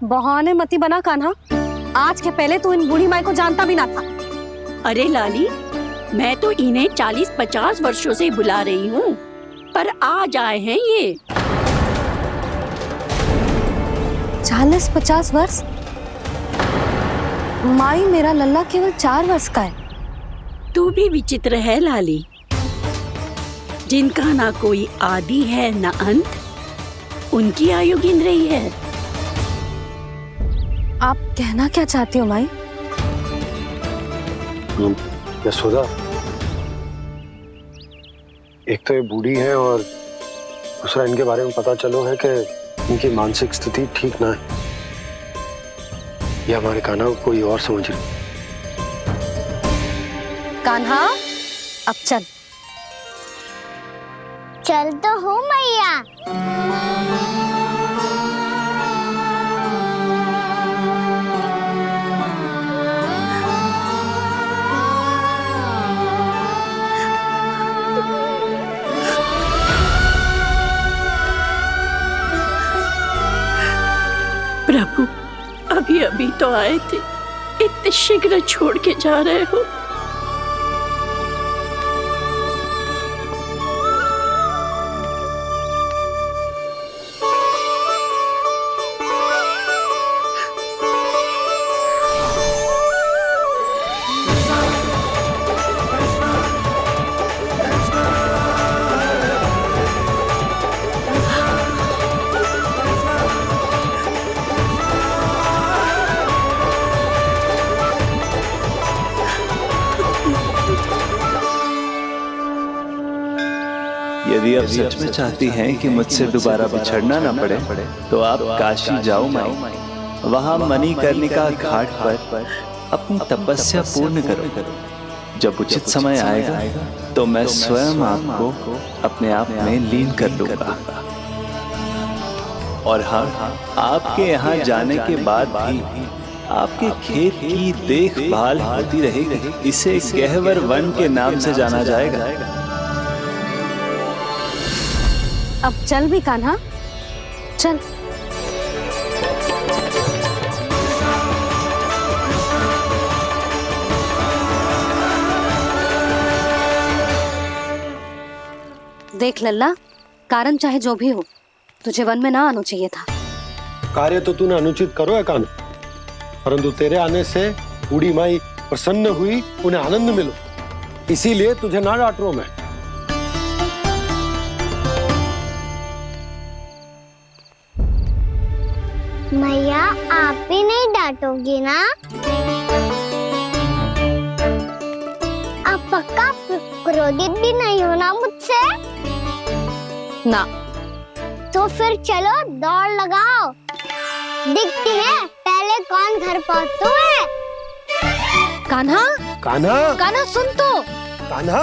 [SPEAKER 2] बहाने मती बना कान्हा, आज के पहले तू इन बूढ़ी माई को जानता भी ना था।
[SPEAKER 7] अरे लाली, मैं तो इन्हें 40-50 वर्षों से बुला रही हूँ, पर आज आए हैं ये।
[SPEAKER 2] 40-50 वर्ष? माई, मेरा लल्ला केवल 4 वर्ष का है।
[SPEAKER 7] तू भी विचित्र है लाली, जिनका ना कोई आदि है ना अंत, उनकी आयु गिन रही है।
[SPEAKER 2] आप कहना क्या चाहती हो माई?
[SPEAKER 8] यशोदा, एक तो ये बूढ़ी है और दूसरा इनके बारे में पता चलो है कि इनकी मानसिक स्थिति ठीक ना है। ये हमारे कान्हा को कोई और समझ रही।
[SPEAKER 2] कान्हा, अब चल।
[SPEAKER 1] चल तो हूँ मैया।
[SPEAKER 7] प्रभु, अभी अभी तो आए थे, इतने शीघ्र छोड़ के जा रहे हो।
[SPEAKER 4] यदि आप सच में चाहती हैं कि मुझसे दोबारा बिछड़ना ना पड़े तो आप काशी जाओ माई। वहां मणिकर्णिका घाट पर अपनी तपस्या पूर्ण करो। जब उचित समय आएगा तो मैं स्वयं आपको अपने आप में लीन कर लूंगा। और हाँ, आपके यहाँ जाने के बाद भी आपके खेत की देखभाल होती रहेगी। इसे गहवर वन के नाम से जाना जाएगा।
[SPEAKER 2] अब चल भी कान्हा, चल। देख लल्ला, कारण चाहे जो भी हो, तुझे वन में ना आना चाहिए था।
[SPEAKER 8] कार्य तो तूने अनुचित करो है कान्हा, परंतु तेरे आने से बूढ़ी माई प्रसन्न हुई, उन्हें आनंद मिलो, इसीलिए तुझे ना डांट रहा हूं मैं।
[SPEAKER 1] मैया, आप भी नहीं डांटोगी ना? आप पक्का क्रोधित भी नहीं हो ना मुझसे?
[SPEAKER 2] ना।
[SPEAKER 1] तो फिर चलो दौड़ लगाओ, दिखती है पहले कौन घर पहुंचता है।
[SPEAKER 2] कान्हा,
[SPEAKER 8] कान्हा,
[SPEAKER 2] कान्हा सुन तो।
[SPEAKER 8] कान्हा,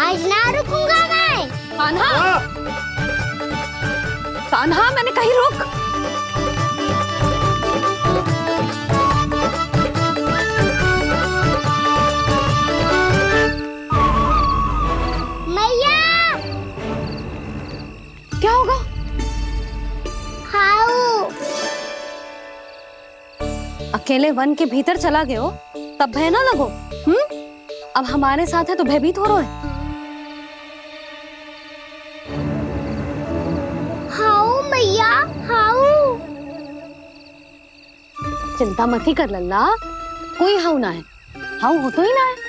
[SPEAKER 1] आज ना रुकूंगा मैं।
[SPEAKER 2] कान्हा, कान्हा, मैंने कहीं रुक। क्या होगा?
[SPEAKER 1] हाउ?
[SPEAKER 2] अकेले वन के भीतर चला गए हो, तब भय ना लगो। अब हमारे साथ है तो भयभीत हो रहे हैं।
[SPEAKER 1] हाउ मैया, हाउ?
[SPEAKER 2] चिंता मत ही कर लल्ला, कोई हाउ ना है। हाउ हो तो ही ना है।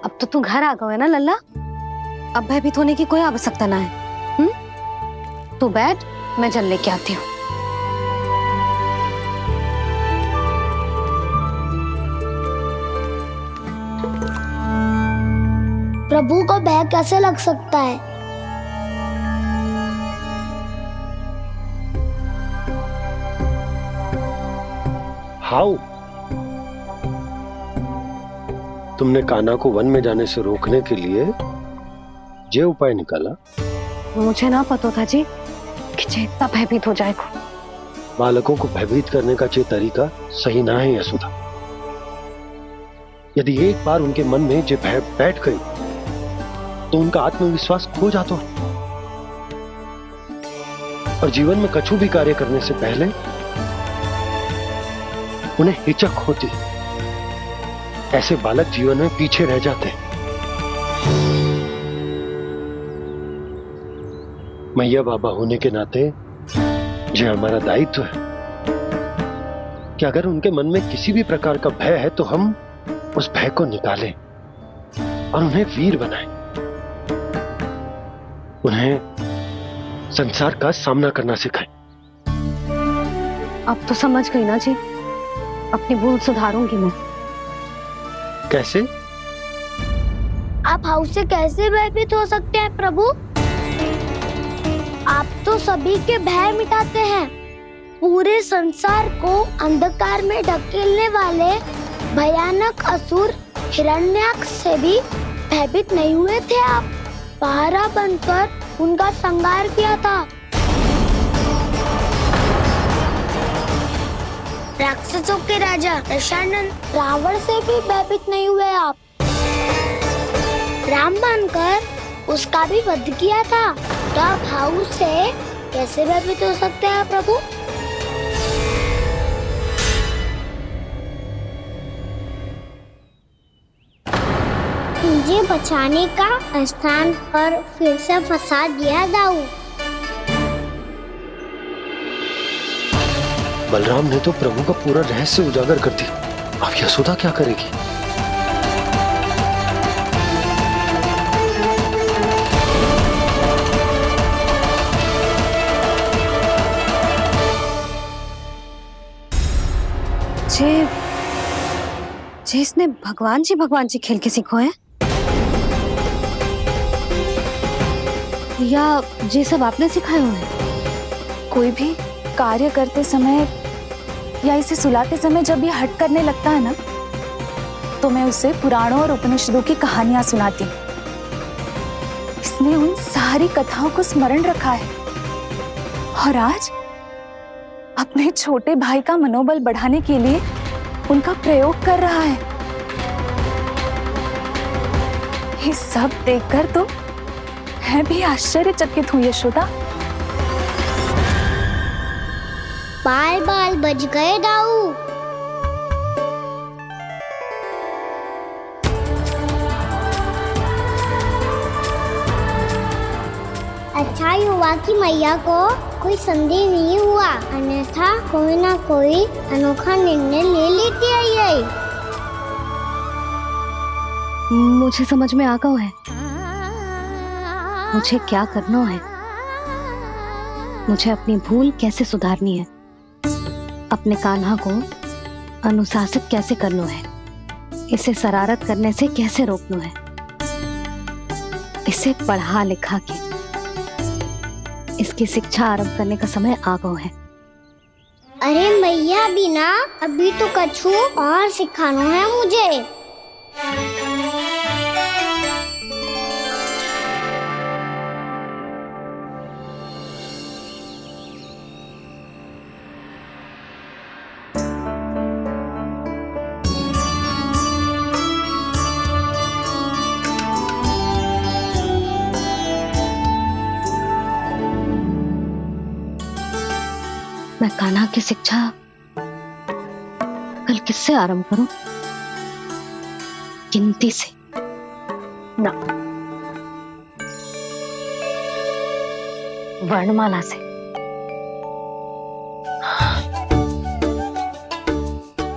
[SPEAKER 2] अब तो तू घर आ गया है ना लल्ला, अब भयभीत होने की कोई आवश्यकता ना है। तू बैठ, मैं जल लेके आती हूँ।
[SPEAKER 1] प्रभु को भय कैसे लग सकता है?
[SPEAKER 8] हाउ? तुमने कान्हा को वन में जाने से रोकने के लिए ये उपाय निकाला?
[SPEAKER 2] मुझे ना पता था जी, कि चेतना भयभीत हो जाएगा।
[SPEAKER 8] बालकों को भयभीत करने का ये तरीका सही ना है यशोदा। यदि एक बार उनके मन में ये भय बैठ गई तो उनका आत्मविश्वास खो जाता है और जीवन में कछु भी कार्य करने से पहले उन्हें हिचक होती। ऐसे बालक जीवन में पीछे रह जाते हैं। मैया बाबा होने के नाते ये हमारा दायित्व है कि अगर उनके मन में किसी भी प्रकार का भय है तो हम उस भय को निकालें और उन्हें वीर बनाएं। उन्हें संसार का सामना करना सिखाएं।
[SPEAKER 2] अब तो समझ गई ना जी, अपनी भूल सुधारूंगी मैं।
[SPEAKER 8] कैसे?
[SPEAKER 1] आप हाउस से कैसे भयभीत हो सकते हैं प्रभु? आप तो सभी के भय मिटाते हैं। पूरे संसार को अंधकार में ढकेलने वाले भयानक असुर हिरण्याक्ष से भी भयभीत नहीं हुए थे आप। पहरा बनकर उनका संहार किया था। राक्षसों के राजा दशानन रावण से भी भयभीत नहीं हुए आप। राम बनकर उसका भी वध किया था। तो आप हाउस से कैसे भयभीत हो सकते हैं प्रभु? मुझे बचाने का स्थान पर फिर से फंसा दिया दाऊ।
[SPEAKER 8] बलराम ने तो प्रभु का पूरा रहस्य उजागर कर दी। अब यशोदा क्या करेगी?
[SPEAKER 2] जे इसने भगवान जी खेल के सीखो है या ये सब आपने सिखाए हुए हैं?
[SPEAKER 3] कोई भी कार्य करते समय या इसे सुलाते समय जब ये हट करने लगता है ना, तो मैं उसे पुराणों और उपनिषदों की कहानियां सुनाती हूँ। इसने उन सारी कथाओं को स्मरण रखा है और आज अपने छोटे भाई का मनोबल बढ़ाने के लिए उनका प्रयोग कर रहा है। ये सब देखकर तो मैं भी आश्चर्यचकित हूँ यशोदा।
[SPEAKER 1] बाल बाल बज गए दाऊ। अच्छा ही हुआ कि मैया को कोई संदेह नहीं हुआ, अन्यथा कोई ना कोई अनोखा निर्णय ले लेती है ये।
[SPEAKER 2] मुझे समझ में आ गया है मुझे क्या करना है। मुझे अपनी भूल कैसे सुधारनी है, अपने कान्हा को अनुशासित कैसे करना है, इसे शरारत करने से कैसे रोकना है, इसे पढ़ा लिखा के इसकी शिक्षा आरंभ करने का समय आ गया है।
[SPEAKER 1] अरे मैया बिना अभी तो कछु और सिखाना है मुझे।
[SPEAKER 2] मैं कान्हा की शिक्षा कल किससे आरंभ करूं? गिनती से ना, वर्णमाला से।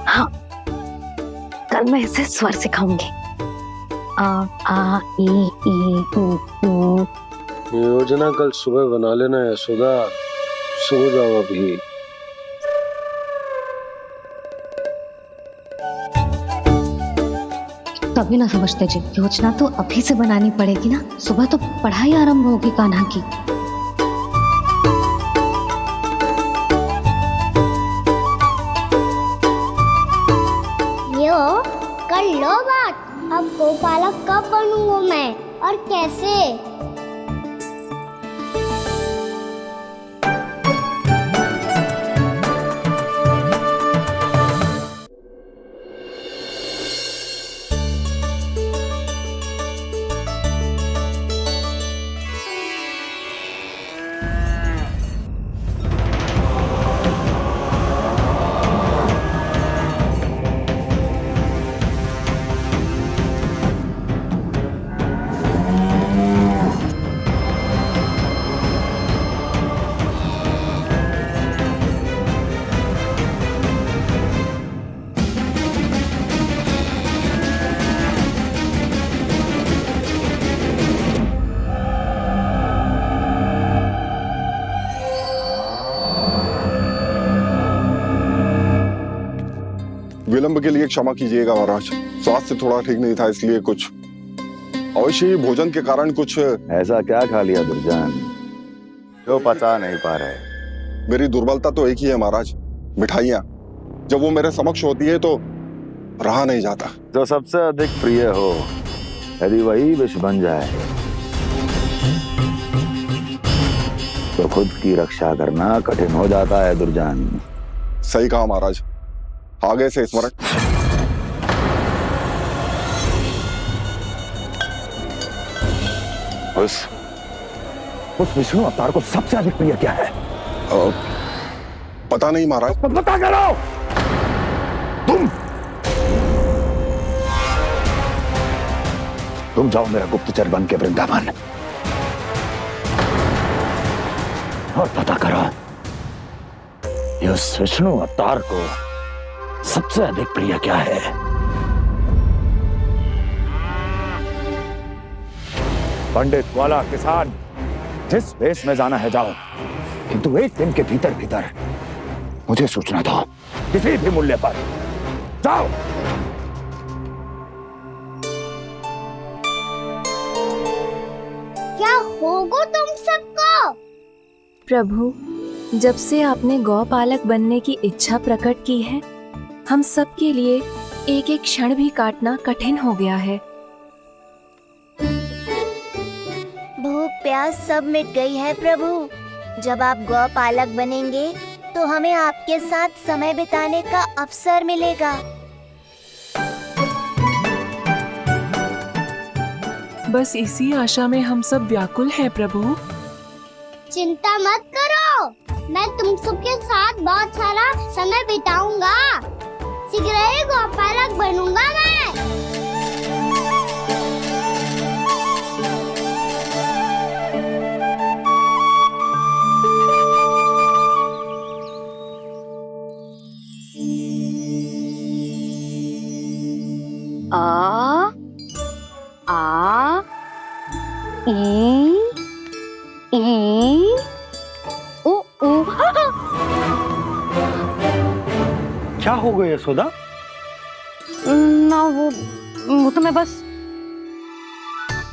[SPEAKER 2] हाँ, कल मैं इसे स्वर सिखाऊंगी। आ आ ई ई उ।
[SPEAKER 8] योजना कल सुबह बना लेना यशोदा, सो जाओ अभी।
[SPEAKER 2] कभी ना समझते जी, योजना तो अभी से बनानी पड़ेगी ना। सुबह तो पढ़ाई आरंभ होगी कान्हा की।
[SPEAKER 1] यो कर लो बात। अब गोपालक कब बनूंगा मैं और कैसे?
[SPEAKER 13] विलंब के लिए क्षमा कीजिएगा महाराज, स्वास्थ्य थोड़ा ठीक नहीं था इसलिए कुछ अवश्य ही भोजन के कारण कुछ।
[SPEAKER 14] ऐसा क्या खा लिया दुर्जन जो पचा नहीं पा रहे?
[SPEAKER 13] मेरी दुर्बलता तो एक ही है महाराज, मिठाइयाँ। जब वो मेरे समक्ष होती है तो रहा नहीं जाता।
[SPEAKER 14] जो सबसे अधिक प्रिय हो यदि वही विष बन जाए तो खुद की रक्षा करना कठिन हो जाता है दुर्जन।
[SPEAKER 13] सही कहा महाराज, आगे से स्मरण।
[SPEAKER 14] उस विष्णु अवतार को सबसे अधिक प्रिय क्या है?
[SPEAKER 13] पता नहीं महाराज।
[SPEAKER 14] पता करो। तुम जाओ मेरा गुप्तचर बन के वृंदावन और पता करो इस विष्णु अवतार को सबसे अधिक प्रिय क्या है। पंडित वाला किसान जिस वेश में जाना है जाओ, किंतु एक दिन के भीतर भीतर मुझे सूचना दो, किसी भी मूल्य पर। जाओ।
[SPEAKER 1] क्या होगा तुम सबको?
[SPEAKER 11] प्रभु, जब से आपने गौपालक बनने की इच्छा प्रकट की है, हम सब के लिए एक एक क्षण भी काटना कठिन हो गया है।
[SPEAKER 1] भूख प्यास सब मिट गई है प्रभु। जब आप गौपालक बनेंगे तो हमें आपके साथ समय बिताने का अवसर मिलेगा।
[SPEAKER 11] बस इसी आशा में हम सब व्याकुल हैं प्रभु।
[SPEAKER 1] चिंता मत करो, मैं तुम सबके साथ बहुत सारा समय बिताऊंगा। शीघ्र ही गौपालक बनूंगा मैं।
[SPEAKER 2] आ ई ओ ओ।
[SPEAKER 8] क्या हो गया यशोदा?
[SPEAKER 2] ना वो तो मैं बस।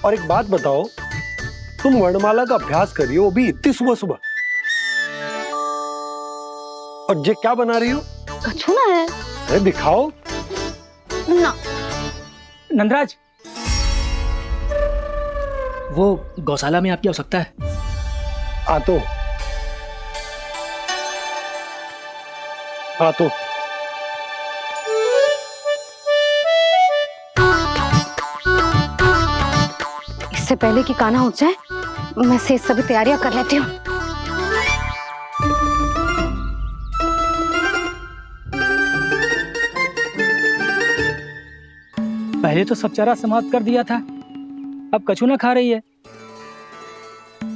[SPEAKER 8] और एक बात बताओ, तुम वर्णमाला का अभ्यास कर रही हो, वो भी इतनी सुबह सुबह, और ये क्या बना रही हो?
[SPEAKER 2] छूना है।
[SPEAKER 8] अरे दिखाओ
[SPEAKER 2] ना।
[SPEAKER 9] नंदराज, वो गौशाला में आपकी आवश्यकता है।
[SPEAKER 8] आ तो
[SPEAKER 2] इससे पहले कि कान्हा उठ जाए, मैं से सभी तैयारियां कर लेती हूँ।
[SPEAKER 9] पहले तो सब चारा समाप्त कर दिया था, अब कछू ना खा रही है।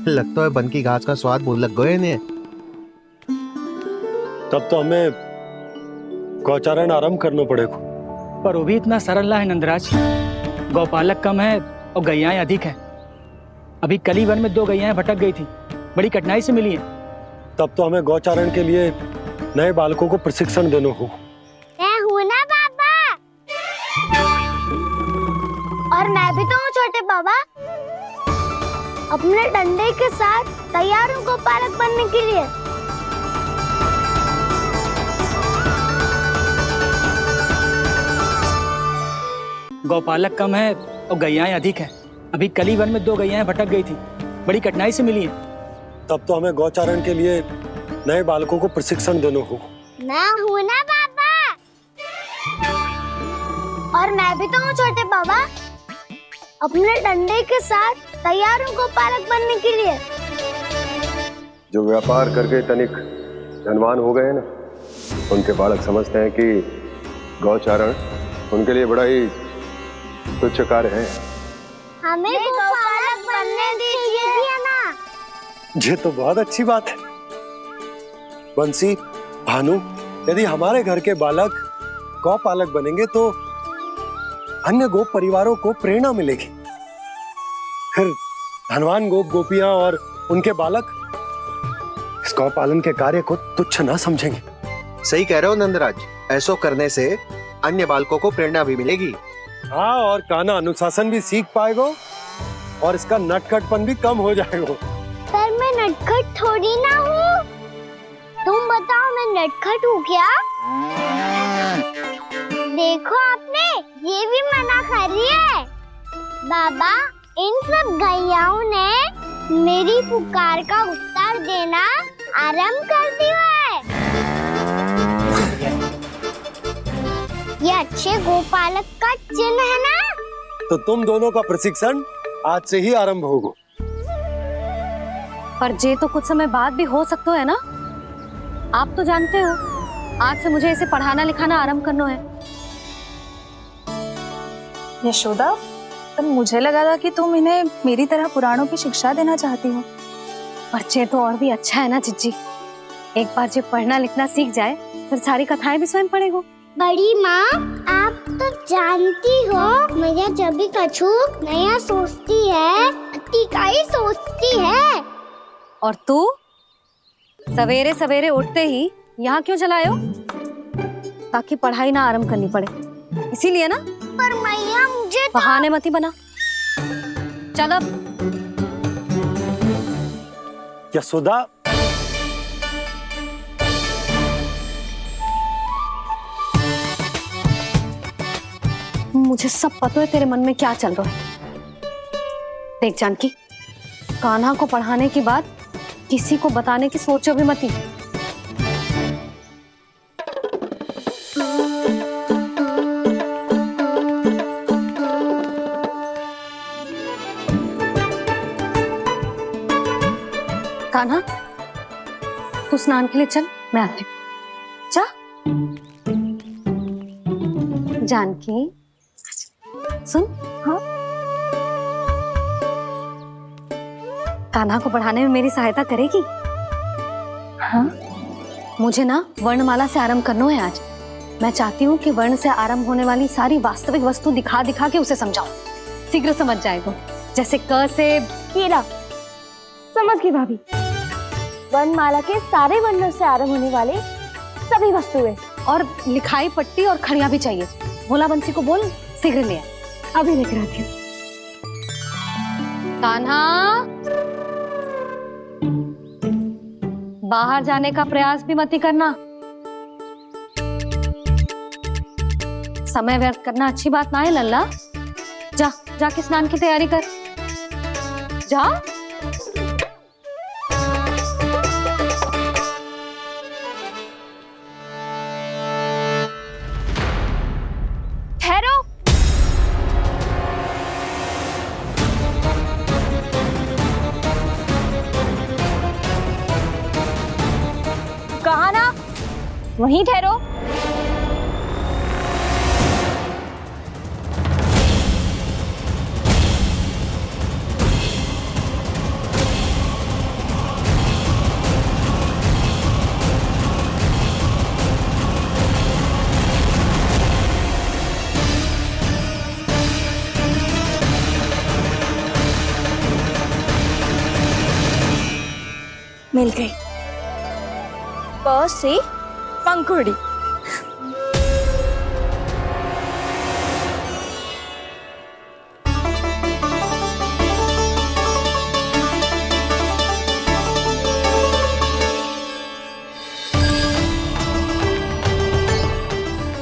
[SPEAKER 15] लगता है बन की घास का स्वाद भूल लग गए ने।
[SPEAKER 8] तब तो हमें गौचारण आरंभ करना पड़ेगा।
[SPEAKER 9] पर वो भी इतना सरल है नंदराज। गौपालक कम है और गैयाएं अधिक है। अभी कली वन में 2 गैयाएं भटक गई थी, बड़ी कठिनाई से मिली है।
[SPEAKER 8] तब तो हमें गौचारण के लिए नए बालकों को प्रशिक्षण देना हो।
[SPEAKER 1] मैं हूँ ना बाबा, और मैं भी तो हूँ छोटे बाबा। अपने डंडे के साथ तैयार हूँ गौपालक बनने के लिए।
[SPEAKER 9] गौपालक कम है और गैयाएं अधिक है। अभी कली वन में 2 गैयाएं भटक गई थी, बड़ी कठिनाई से मिली है।
[SPEAKER 8] तब तो हमें गौचारण के लिए नए बालकों को प्रशिक्षण देना हो।
[SPEAKER 1] मैं हूँ ना बाबा, और मैं भी तो हूँ छोटे बाबा। अपने डंडे के साथ तैयार हूँ गौपालक बनने के लिए।
[SPEAKER 8] जो व्यापार करके तनिक धनवान हो गए ना, उनके बालक समझते हैं कि गौचारण उनके लिए बड़ा ही तुच्छ कार्य है।
[SPEAKER 1] हमें गौपालक बनने दीजिए ना।
[SPEAKER 8] ये तो बहुत अच्छी बात है। बंसी, भानु, यदि हमारे घर के बालक गौपालक बनेंगे तो अन्य गोप परिवारों को प्रेरणा मिलेगी। फिर धनवान गोप गोपियां और उनके बालक इस गौ पालन के कार्य को तुच्छ ना समझेंगे।
[SPEAKER 15] सही कह रहे हो नंदराज, ऐसो करने से अन्य बालकों को प्रेरणा भी मिलेगी।
[SPEAKER 8] हाँ, और कान्हा अनुशासन भी सीख पाएगा और इसका नटखटपन भी कम हो जाएगा।
[SPEAKER 1] पर मैं नटखट थोड़ी ना हूँ। तुम बताओ मैं नटखट हूँ क्या? देखो आपने ये भी मना कर रही है। बाबा, इन सब गैयाओं ने मेरी पुकार का उत्तर देना आरंभ कर दिया है। ये अच्छे गोपालक का चिन्ह है ना?
[SPEAKER 8] तो तुम दोनों का प्रशिक्षण आज से ही आरंभ होगा।
[SPEAKER 2] पर जे तो कुछ समय बाद भी हो सकता है ना। आप तो जानते हो आज से मुझे इसे पढ़ाना लिखाना आरंभ करना है।
[SPEAKER 3] यशोदा, पर मुझे लगा था कि तुम इन्हें मेरी तरह पुराणों की शिक्षा देना चाहती हो।
[SPEAKER 2] बच्चे तो और भी अच्छा है ना जिज्जी। एक बार जब पढ़ना लिखना सीख जाए फिर सारी कथाएं भी स्वयं पढ़ेगो।
[SPEAKER 1] बड़ी माँ, आप तो जानती हो मैया जब भी कछु नया सोचती है टीका ही सोचती है।
[SPEAKER 2] और तू सवेरे सवेरे उठते ही यहाँ क्यों चलायो? ताकि पढ़ाई ना आरंभ करनी पड़े, इसीलिए ना।
[SPEAKER 1] पर मैया मुझे
[SPEAKER 2] बहाने मती बना। चल अब।
[SPEAKER 8] यशोदा,
[SPEAKER 2] मुझे सब पता है तेरे मन में क्या चल रहा है। देख जानकी, कान्हा को पढ़ाने की बात किसी को बताने की सोचो भी मती। कान्हा, तू स्नान के लिए चल, मैं आती हूँ। जा। जानकी सुन। हाँ, कान्हा को पढ़ाने में मेरी सहायता करेगी? हाँ, मुझे ना वर्णमाला से आरंभ करना है आज। मैं चाहती हूँ कि वर्ण से आरंभ होने वाली सारी वास्तविक वस्तु दिखा दिखा के उसे समझाऊं। शीघ्र समझ जाएगा। जैसे क से
[SPEAKER 1] कीड़ा। समझ गई भाभी। वर्णमाला के सारे वर्णों से आरंभ होने वाले सभी वस्तुएं।
[SPEAKER 2] और लिखाई पट्टी और खड़िया भी चाहिए। भोला बंसी को बोल शीघ्र ले आए।
[SPEAKER 1] अभी लेकर आती हूँ।
[SPEAKER 2] कान्हा, बाहर जाने का प्रयास भी मत करना। समय व्यर्थ करना अच्छी बात ना है लल्ला। जा, जाके स्नान की तैयारी कर। जा।
[SPEAKER 3] ठहरो। कहा ना, वहीं ठहरो। मिल गई। प से पंखुड़ी।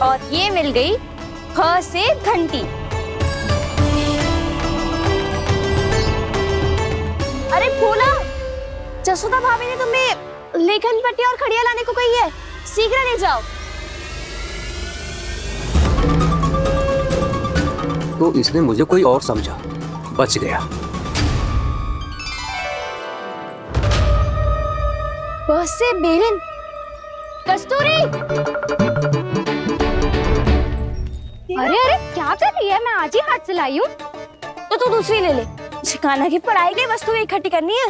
[SPEAKER 3] और ये मिल गई ख से घंटी। अरे फूला, जसोदा भाभी ने तुम्हें लेखन पट्टी और खड़िया लाने को कही है, शीघ्र ले जाओ।
[SPEAKER 16] तो इसने मुझे कोई और समझा, बच गया।
[SPEAKER 1] बस से बेलन। कस्तूरी। अरे अरे क्या कर रही है? मैं आज ही हाथ से लाई हूँ।
[SPEAKER 3] तो तू दूसरी ले ले। कान्हा की पढ़ाई की वस्तुएं इकट्ठी करनी है।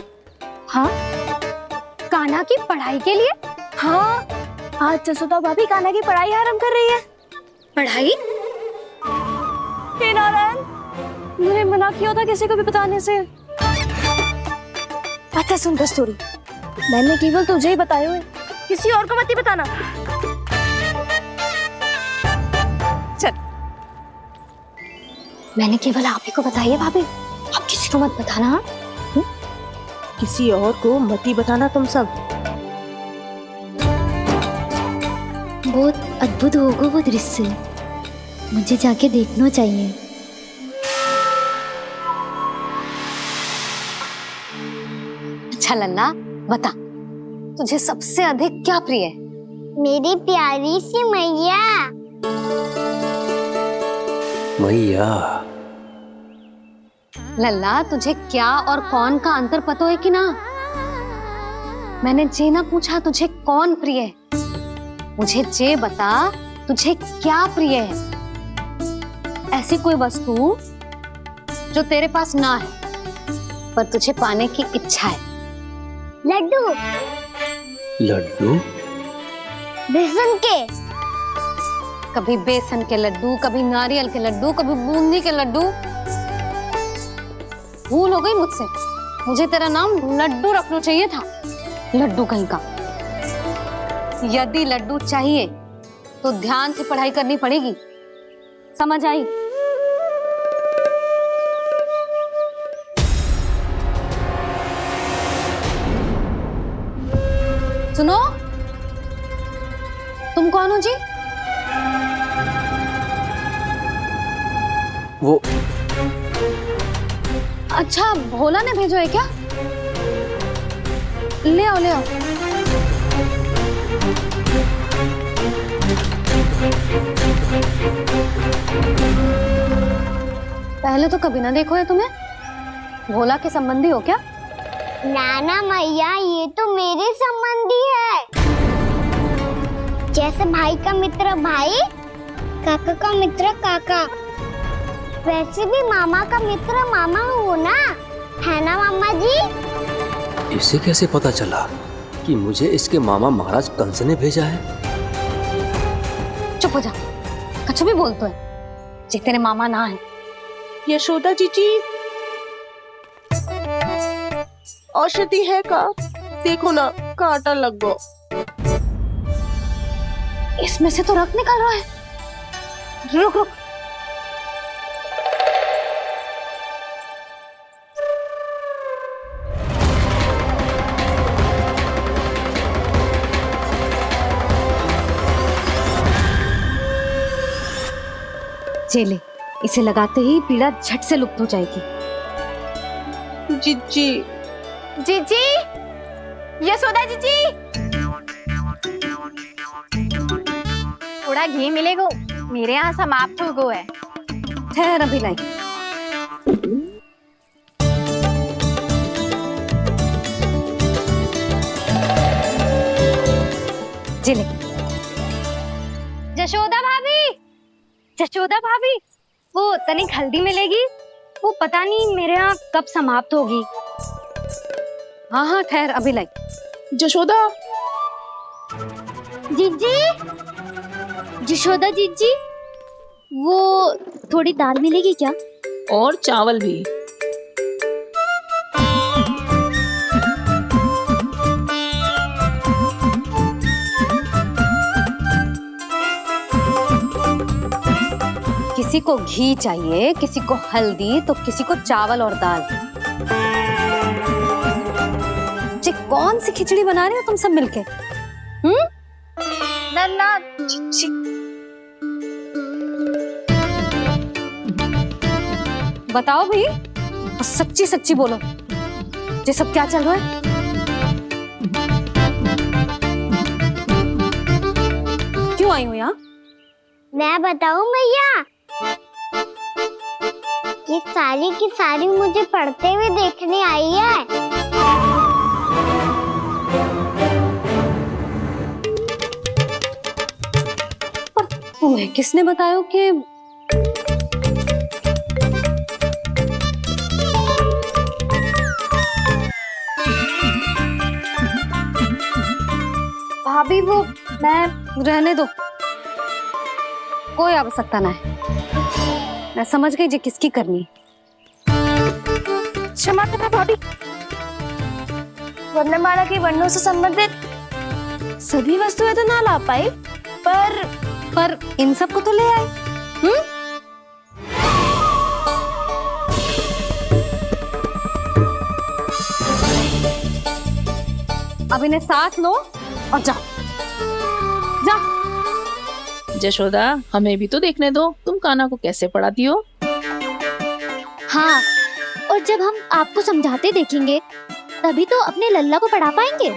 [SPEAKER 1] हाँ, कान्हा की पढ़ाई के लिए?
[SPEAKER 3] हाँ, आज जसोदा भाभी कान्हा की पढ़ाई आरंभ कर रही है।
[SPEAKER 1] पढ़ाई?
[SPEAKER 3] हे नारायण, मैंने मना किया था किसी को भी बताने से। अच्छा सुन कस्तूरी, मैंने केवल तुझे ही बताए हुए, किसी और को मत ही बताना।
[SPEAKER 2] मैंने केवल आप ही को बताई है भाभी, आप किसी को मत बताना। हाँ?
[SPEAKER 17] किसी और को मत ही बताना तुम सब।
[SPEAKER 1] बहुत अद्भुत होगा वो दृश्य, मुझे जाके देखना चाहिए।
[SPEAKER 2] अच्छा लल्ला, बता तुझे सबसे अधिक क्या प्रिय है?
[SPEAKER 1] मेरी प्यारी सी मैया।
[SPEAKER 16] मैया।
[SPEAKER 2] लल्ला, तुझे क्या और कौन का अंतर पता है कि ना? मैंने जे ना पूछा तुझे कौन प्रिय है, मुझे जे बता तुझे क्या प्रिय है। ऐसी कोई वस्तु जो तेरे पास ना है पर तुझे पाने की इच्छा है।
[SPEAKER 1] लड्डू।
[SPEAKER 16] लड्डू?
[SPEAKER 1] बेसन के।
[SPEAKER 2] कभी बेसन के लड्डू, कभी नारियल के लड्डू, कभी बूंदी के लड्डू। भूल हो गई मुझसे, मुझे तेरा नाम लड्डू रखना चाहिए था। लड्डू कहीं का। यदि लड्डू चाहिए तो ध्यान से पढ़ाई करनी पड़ेगी, समझ आई? सुनो, तुम कौन हो जी?
[SPEAKER 16] वो
[SPEAKER 2] अच्छा, भोला ने भेजो है क्या? ले आओ ले आओ। पहले तो कभी ना देखो है तुम्हें। भोला के संबंधी हो क्या?
[SPEAKER 1] नाना मैया, ये तो मेरे संबंधी है। जैसे भाई का मित्र भाई, काका का मित्र काका, वैसे भी मामा का मित्र मामा हो ना, है ना मामा जी?
[SPEAKER 16] इसे कैसे पता चला कि मुझे इसके मामा महाराज कंस ने भेजा है?
[SPEAKER 2] चुप हो जा, कछु भी बोलते है जे तेरे मामा ना है।
[SPEAKER 17] यशोदा जीजी, औषधि है का? देखो ना, कांटा लग गो।
[SPEAKER 2] इसमें से तो रक्त निकल रहा है। रुक रुक। चले, इसे लगाते ही पीड़ा झट से लुप्त हो जाएगी।
[SPEAKER 17] जीजी,
[SPEAKER 11] जीजी, यशोदा जीजी, थोड़ा घी मिलेगा? मेरे यहाँ समाप्त हो गया है।
[SPEAKER 2] ठहर अभी लाई। जिले।
[SPEAKER 1] जशोदा भाभी, जशोदा भाभी, वो तनिक हल्दी मिलेगी? वो पता नहीं मेरे यहाँ कब समाप्त होगी।
[SPEAKER 2] हाँ हाँ ठहर अभी लाई।
[SPEAKER 17] जशोदा।
[SPEAKER 1] जीजी, जशोदा जीजी, वो थोड़ी दाल मिलेगी क्या?
[SPEAKER 17] और चावल भी।
[SPEAKER 2] किसी को घी चाहिए, किसी को हल्दी, तो किसी को चावल और दाल। जे कौन सी खिचड़ी बना रहे हो तुम सब मिलके?
[SPEAKER 3] नन्ना,
[SPEAKER 2] बताओ भाई, सच्ची सच्ची बोलो, ये सब क्या चल रहा है? क्यों आई हो यहाँ?
[SPEAKER 1] मैं बताऊं भैया, ये सारी की सारी मुझे पढ़ते हुए देखने आई है।
[SPEAKER 2] पर तुम्हें किसने बताया कि
[SPEAKER 1] भाभी वो मैं
[SPEAKER 2] रहने दो, कोई आवश्यकता ना है। मैं समझ गई जी किसकी करनी।
[SPEAKER 1] क्षमा करना भाभी, वर्णमाला के वर्णों से संबंधित सभी वस्तुएं तो ना ला पाई, पर
[SPEAKER 2] इन सब को तो ले आए। अब इन्हें साथ लो और जाओ। जा।
[SPEAKER 18] जशोदा, हमें भी तो देखने दो तुम कान्हा को कैसे पढ़ाती हो।
[SPEAKER 1] हाँ, और जब हम आपको समझाते देखेंगे तभी तो अपने लल्ला को पढ़ा पाएंगे।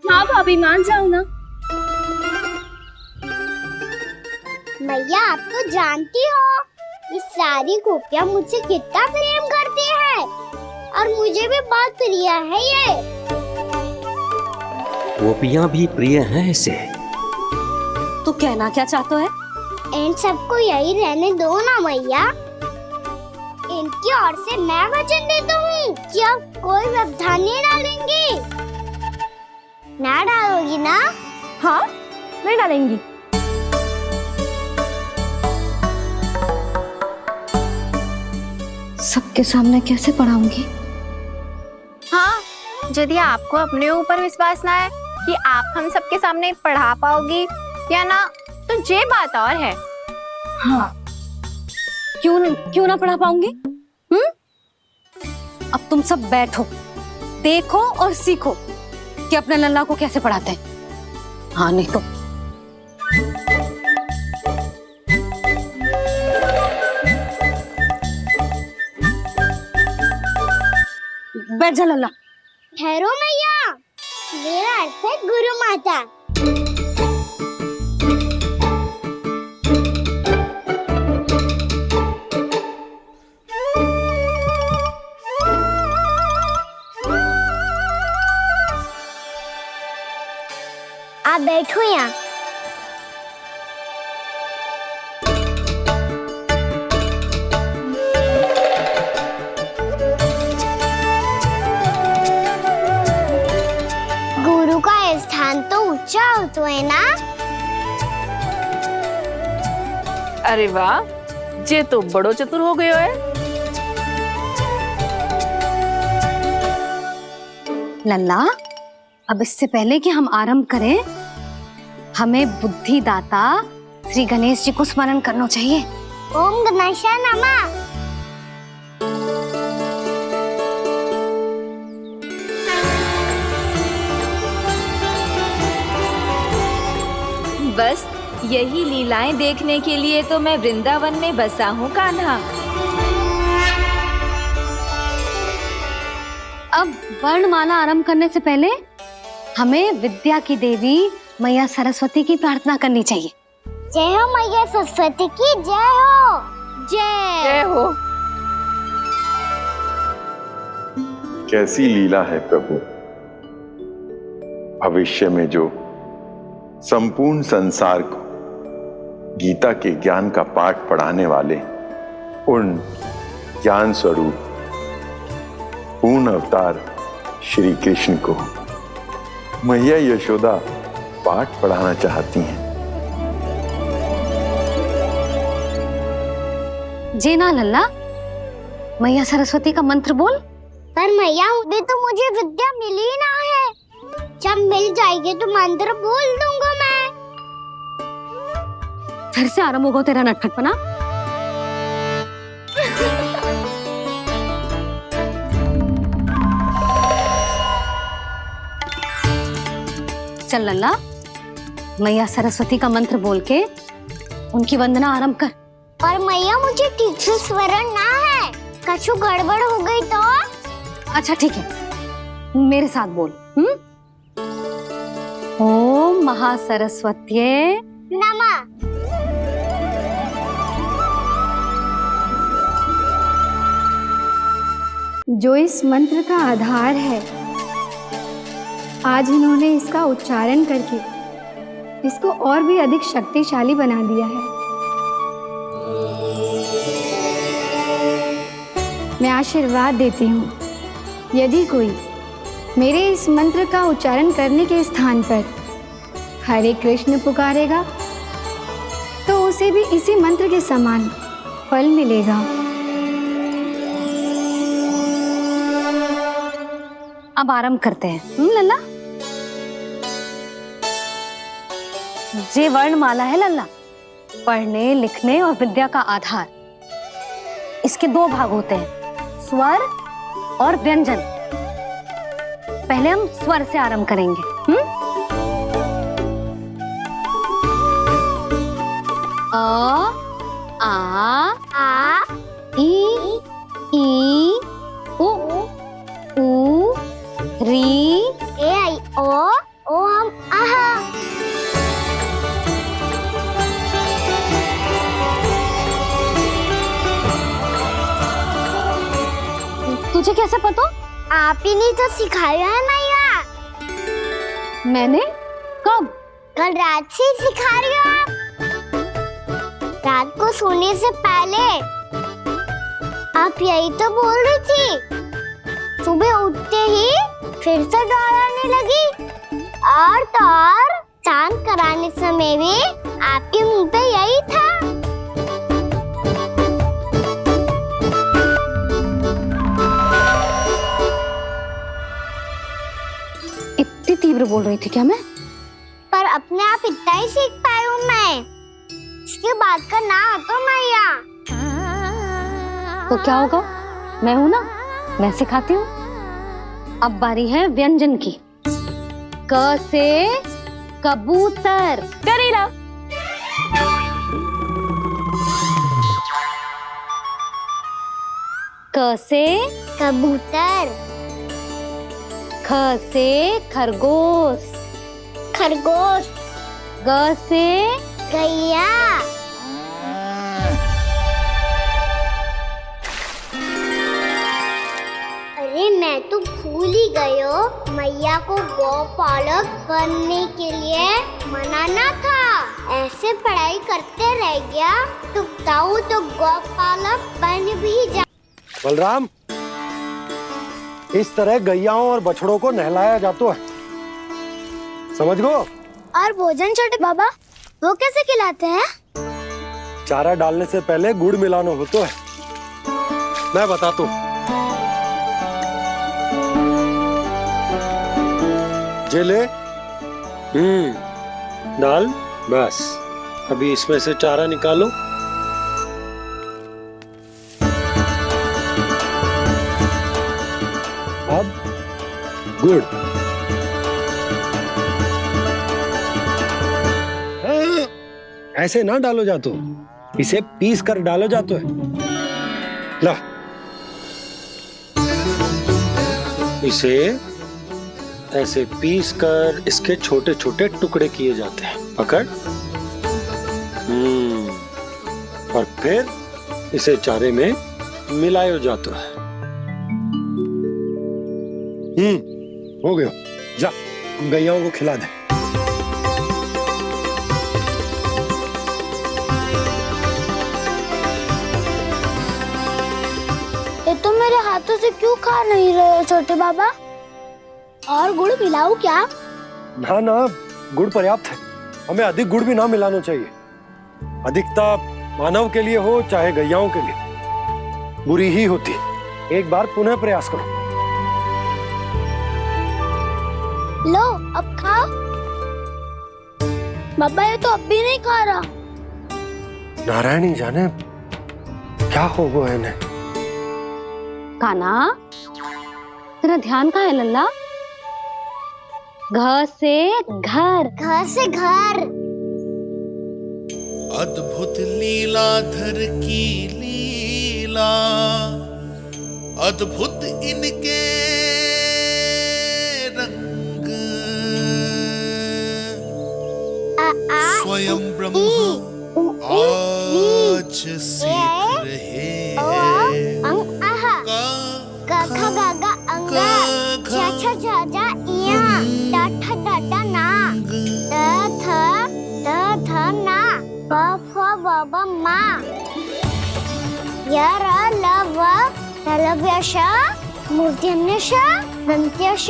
[SPEAKER 11] हाँ भाभी, मान जाओ ना।
[SPEAKER 1] मैया, आप तो जानती हो ये सारी गोपियाँ मुझसे कितना प्रेम करती है और मुझे भी बहुत प्रिय है ये।
[SPEAKER 16] गोपियाँ भी प्रिय हैं इसे।
[SPEAKER 2] तू कहना क्या चाहता है?
[SPEAKER 1] इन सबको यही रहने दो ना मैया। इनकी ओर से मैं वचन देता हूँ कि अब कोई व्यवधान नहीं डालेंगी। ना डालोगी ना?
[SPEAKER 2] हाँ, नहीं डालेंगी। सबके सामने कैसे पढ़ाऊंगी?
[SPEAKER 19] हाँ, यदि आपको अपने ऊपर विश्वास ना है कि आप हम सबके सामने पढ़ा पाओगी या ना, तो ये बात और है।
[SPEAKER 2] हाँ, क्यों ना पढ़ा पाऊंगी? अब तुम सब बैठो, देखो और सीखो कि अपने लल्ला को कैसे पढ़ाते हैं। हाँ, नहीं तो बैठ जा लल्ला।
[SPEAKER 1] ठहरो मैया, मेरा अर्थ है गुरु माता। आप बैठो यहाँ। गुरु का स्थान तो ऊंचा होता है ना?
[SPEAKER 18] अरे वाह, जे तो बड़ो चतुर हो गयो है।
[SPEAKER 2] लल्ला, अब इससे पहले कि हम आरंभ करें, हमें बुद्धिदाता श्री गणेश जी को स्मरण करना चाहिए।
[SPEAKER 1] ओम गणेशाय नमः।
[SPEAKER 20] बस यही लीलाएं देखने के लिए तो मैं वृंदावन में बसा हूँ कान्हा।
[SPEAKER 2] अब वर्णमाला आरंभ करने से पहले हमें विद्या की देवी मैया सरस्वती की प्रार्थना करनी चाहिए।
[SPEAKER 1] जय हो मैया सरस्वती की, जय हो।
[SPEAKER 18] जय हो।
[SPEAKER 13] कैसी लीला है प्रभु। भविष्य में जो संपूर्ण संसार को गीता के ज्ञान का पाठ पढ़ाने वाले उन ज्ञान स्वरूप पूर्ण अवतार श्री कृष्ण को मैया यशोदा पाठ पढ़ाना चाहती हैं।
[SPEAKER 2] जी ना लल्ला, मैया सरस्वती का मंत्र बोल।
[SPEAKER 1] पर मैया, अभी तो मुझे विद्या मिली ना है। जब मिल जाएगी तो मंत्र बोल दूंगा मैं।
[SPEAKER 2] फिर से आरंभ होगा तेरा नटखटपना। चल लल्ला, मैया सरस्वती का मंत्र बोल के उनकी वंदना आरंभ कर।
[SPEAKER 1] पर मैया, मुझे ठीक से स्मरण ना है, कछु गड़बड़ हो गई तो?
[SPEAKER 2] अच्छा ठीक है, मेरे साथ बोल। ओम महासरस्वत्यै
[SPEAKER 1] नमः।
[SPEAKER 21] जो इस मंत्र का आधार है, आज इन्होंने इसका उच्चारण करके इसको और भी अधिक शक्तिशाली बना दिया है। मैं आशीर्वाद देती हूँ, यदि कोई मेरे इस मंत्र का उच्चारण करने के स्थान पर हरे कृष्ण पुकारेगा तो उसे भी इसी मंत्र के समान फल मिलेगा।
[SPEAKER 2] अब आरंभ करते हैं। लल्ला, जे वर्णमाला है लल्ला, पढ़ने लिखने और विद्या का आधार। इसके दो भाग होते हैं, स्वर और व्यंजन। पहले हम स्वर से आरंभ करेंगे। अ, आ, ई, उ, री,
[SPEAKER 1] ए आई ओ हम आहा।
[SPEAKER 2] तुझे कैसे पता?
[SPEAKER 1] आप ही नहीं तो सिखाया है मैया।
[SPEAKER 2] मैंने? कब?
[SPEAKER 1] कल रात से सिखा रही हो आप। रात को सोने से पहले आप यही तो बोल रही थी। सुबह उठते ही फिर से डराने लगी, और तो और स्नान कराने समय भी आपके मुंह पे यही था।
[SPEAKER 2] इतनी तीव्र बोल रही थी क्या मैं?
[SPEAKER 1] पर अपने आप इतना ही सीख पाई हूँ मैं। इसके बाद का ना तो मैया।
[SPEAKER 2] तो क्या होगा? मैं हूं ना, मैं सिखाती हूँ। अब बारी है व्यंजन की। क से कबूतर।
[SPEAKER 11] करेला।
[SPEAKER 2] क से
[SPEAKER 1] कबूतर।
[SPEAKER 2] ख से खरगोश।
[SPEAKER 1] खरगोश।
[SPEAKER 2] ग से
[SPEAKER 1] गैया। अरे मैं तो भूल ही गई हूँ, मैया को गौपालक बनने के लिए मनाना था। ऐसे पढ़ाई करते रह गया तो ताऊ तो गौपालक बन भी जा।
[SPEAKER 8] बलराम, इस तरह गैयाओं और बछड़ों को नहलाया जाता है, समझ गो?
[SPEAKER 1] और भोजन छोटे बाबा वो कैसे खिलाते हैं?
[SPEAKER 8] चारा डालने से पहले गुड़ मिलाना होता है, मैं बताता हूँ। जे ले, डाल, बस। अभी इसमें से चारा निकालो। अब गुड़। ऐसे ना डालो जातो, इसे पीस कर डालो जातो है। ला, इसे ऐसे पीस कर इसके छोटे छोटे टुकड़े किए जाते हैं। पकड़। और फिर इसे चारे में मिलाया जाता है। हो गया, जा गैयाओं को खिला दे।
[SPEAKER 1] ये तो मेरे हाथों से क्यों खा नहीं रहे हो छोटे बाबा? और गुड़ मिलाऊं क्या?
[SPEAKER 8] ना ना, गुड़ पर्याप्त है। हमें अधिक गुड़ भी ना मिलाना चाहिए। अधिकता मानव के लिए हो चाहे गैयाओं के लिए बुरी ही होती। एक बार पुनः प्रयास करो।
[SPEAKER 1] लो अब खाओ। बाबा ये तो अब भी नहीं खा रहा।
[SPEAKER 8] नारायणी जाने क्या हो गया इन्हें।
[SPEAKER 2] कान्हा, तेरा ध्यान कहाँ है लल्ला? घ से घर।
[SPEAKER 1] घर से घर।
[SPEAKER 12] अद्भुत लीलाधर की लीला, अद्भुत इनके रंग, स्वयं ब्रह्म आज सीख रहे हैं।
[SPEAKER 1] ग ख ग घ अंग, छ छ झ झ इया, ट ठ ड ड ना, द ध ना, प फ ब ब मा, य र ल व ललव्य श, मूर्धन्य श, दन्त्य श,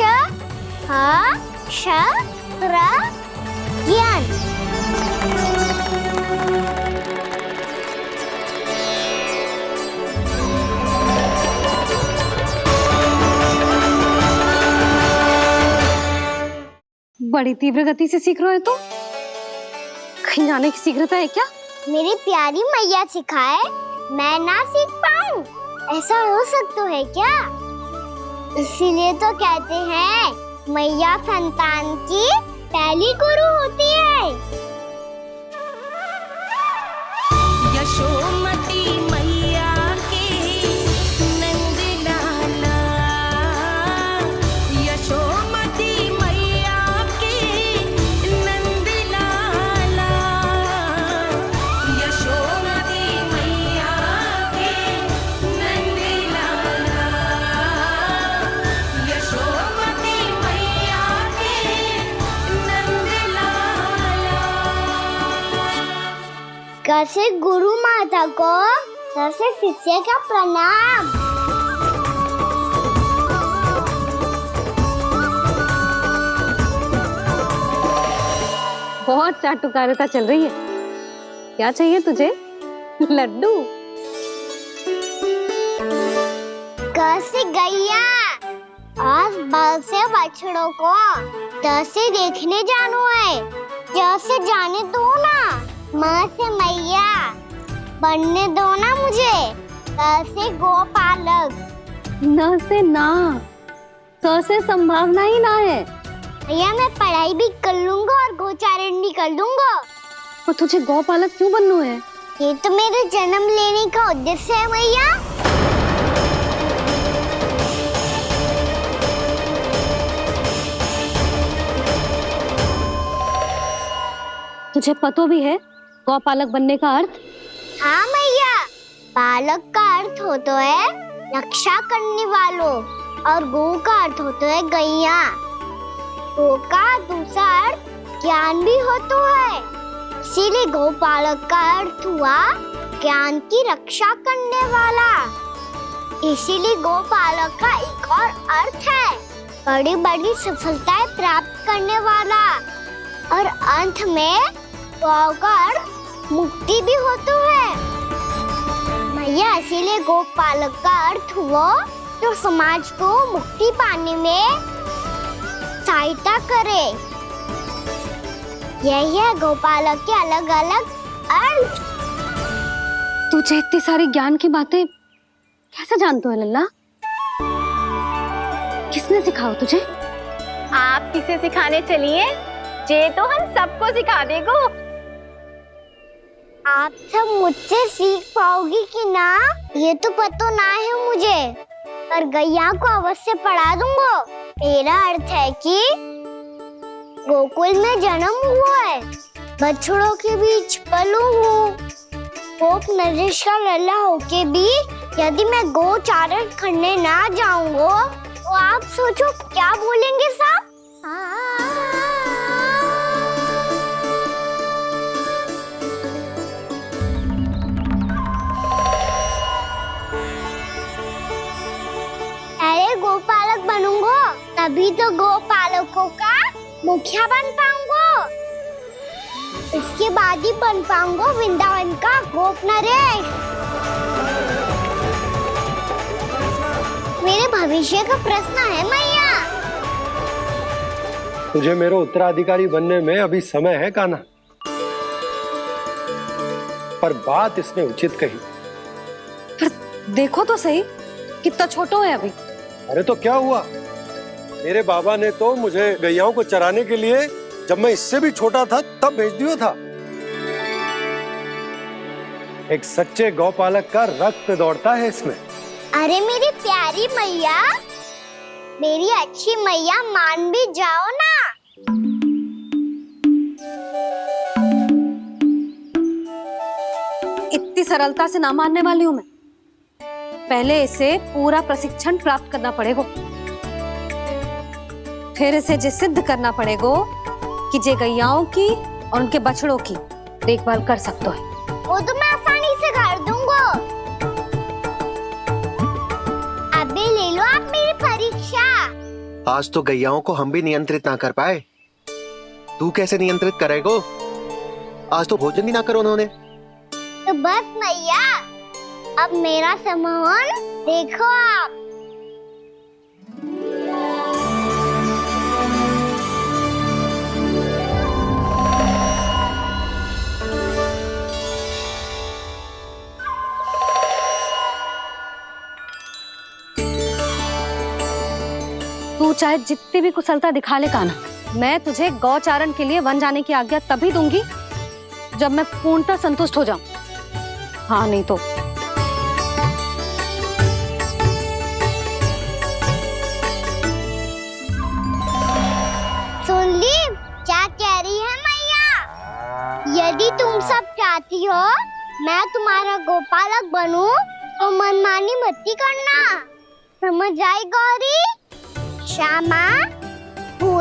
[SPEAKER 1] ह श र ज्ञान।
[SPEAKER 2] बड़ी तीव्र गति से सीख रहे हो तो कहीं जाने की शीघ्रता है क्या?
[SPEAKER 1] मेरी प्यारी मैया सिखाए, मैं ना सीख पाऊं, ऐसा हो सकता है क्या? इसीलिए तो कहते हैं मैया संतान की पहली गुरु होती है।
[SPEAKER 17] यशोमती मैया के नंद लाला, यशोमती मैया के नंद लाला, यशोमती मैया के नंद लाला, यशोमती मैया के नंद लाला।
[SPEAKER 1] कैसे गुरु माता को कैसे शिष्य का प्रणाम।
[SPEAKER 2] बहुत चाटुकारिता चल रही है। क्या चाहिए तुझे? लड्डू?
[SPEAKER 1] कैसे गैया आज बल से बछड़ों को कैसे देखने जानो है, कैसे जाने दो ना, माँ से मैया बनने दो ना मुझे, कैसे गोपालक।
[SPEAKER 2] न से ना, स से संभावना ही ना है।
[SPEAKER 1] भैया मैं पढ़ाई भी कर लूंगा और गोचारण भी कर दूंगा।
[SPEAKER 2] और तुझे गौपालक क्यों बनना है?
[SPEAKER 1] ये तो मेरे जन्म लेने का उद्देश्य है भैया।
[SPEAKER 2] तुझे पता भी है गौपालक बनने का अर्थ?
[SPEAKER 1] हाँ मैया, पालक का अर्थ होता है रक्षा करने वालों और गो का अर्थ होता है गैया। गो का दूसरा अर्थ ज्ञान भी होता है, इसीलिए गोपालक का अर्थ हुआ ज्ञान की रक्षा करने वाला। इसीलिए गोपालक का एक और अर्थ है बड़ी बड़ी सफलताएं प्राप्त करने वाला, और अंत में गौ का अर्थ मुक्ति भी होता है। भैया इसीलिए गोपालक का अर्थ हुआ जो समाज को मुक्ति पाने में सहायता करे। यही है गोपालक के अलग अलग अर्थ।
[SPEAKER 2] तुझे इतनी सारी ज्ञान की बातें कैसे जानते हो लल्ला? किसने सिखाओ तुझे?
[SPEAKER 19] आप किसे सिखाने चलिए, जे तो हम सबको सिखा देगो।
[SPEAKER 1] आप सब मुझसे सीख पाओगी कि ना ये तो पता ना है मुझे, पर गैया को अवश्य पढ़ा दूंगा। मेरा अर्थ है कि गोकुल में जन्म हुआ है, बछड़ों के बीच पलू हूँ, गोप नरेश का लल्ला होके भी यदि मैं गोचारण करने ना जाऊंगा तो आप सोचो क्या बोलेंगे सब? अरे गोपालक बनूंगा तभी तो गोपालकों का मुखिया बन पाऊंगा, इसके बाद ही बन पाऊंगा वृंदावन का गोप नरेश। मेरे भविष्य का प्रश्न है मैया।
[SPEAKER 8] तुझे मेरा उत्तराधिकारी बनने में अभी समय है कान्हा, पर बात इसने उचित कही।
[SPEAKER 2] पर देखो तो सही कितना छोटो है अभी।
[SPEAKER 8] अरे तो क्या हुआ, मेरे बाबा ने तो मुझे गैयाओं को चराने के लिए जब मैं इससे भी छोटा था तब भेज दिया था। एक सच्चे गौपालक का रक्त दौड़ता है इसमें।
[SPEAKER 1] अरे मेरी प्यारी मैया, मेरी अच्छी मैया, मान भी जाओ ना।
[SPEAKER 2] इतनी सरलता से ना मानने वाली हूं मैं। पहले इसे पूरा प्रशिक्षण प्राप्त करना पड़ेगा, फिर इसे जे सिद्ध करना पड़ेगा कि जे गैयाओं की और उनके बछड़ों की देखभाल कर सकते है।
[SPEAKER 1] वो तो मैं आसानी से कर दूंगा। अभी ले लो आप मेरी परीक्षा।
[SPEAKER 15] आज तो गैयाओं को हम भी नियंत्रित ना कर पाए, तू कैसे नियंत्रित करेगो? आज तो भोजन ही ना करो उन्होंने।
[SPEAKER 1] तो बस मैया, अब मेरा सम्मान देखो आप।
[SPEAKER 2] तू चाहे जितनी भी कुशलता दिखा ले कान्हा, मैं तुझे गौचारण के लिए वन जाने की आज्ञा तभी दूंगी जब मैं पूर्णतः संतुष्ट हो जाऊं। हाँ नहीं तो
[SPEAKER 1] सुन ली क्या कह रही है मैया? यदि तुम सब चाहती हो मैं तुम्हारा गोपालक बनूं तो मनमानी मत करना, समझ आई गौरी? श्यामा पूरी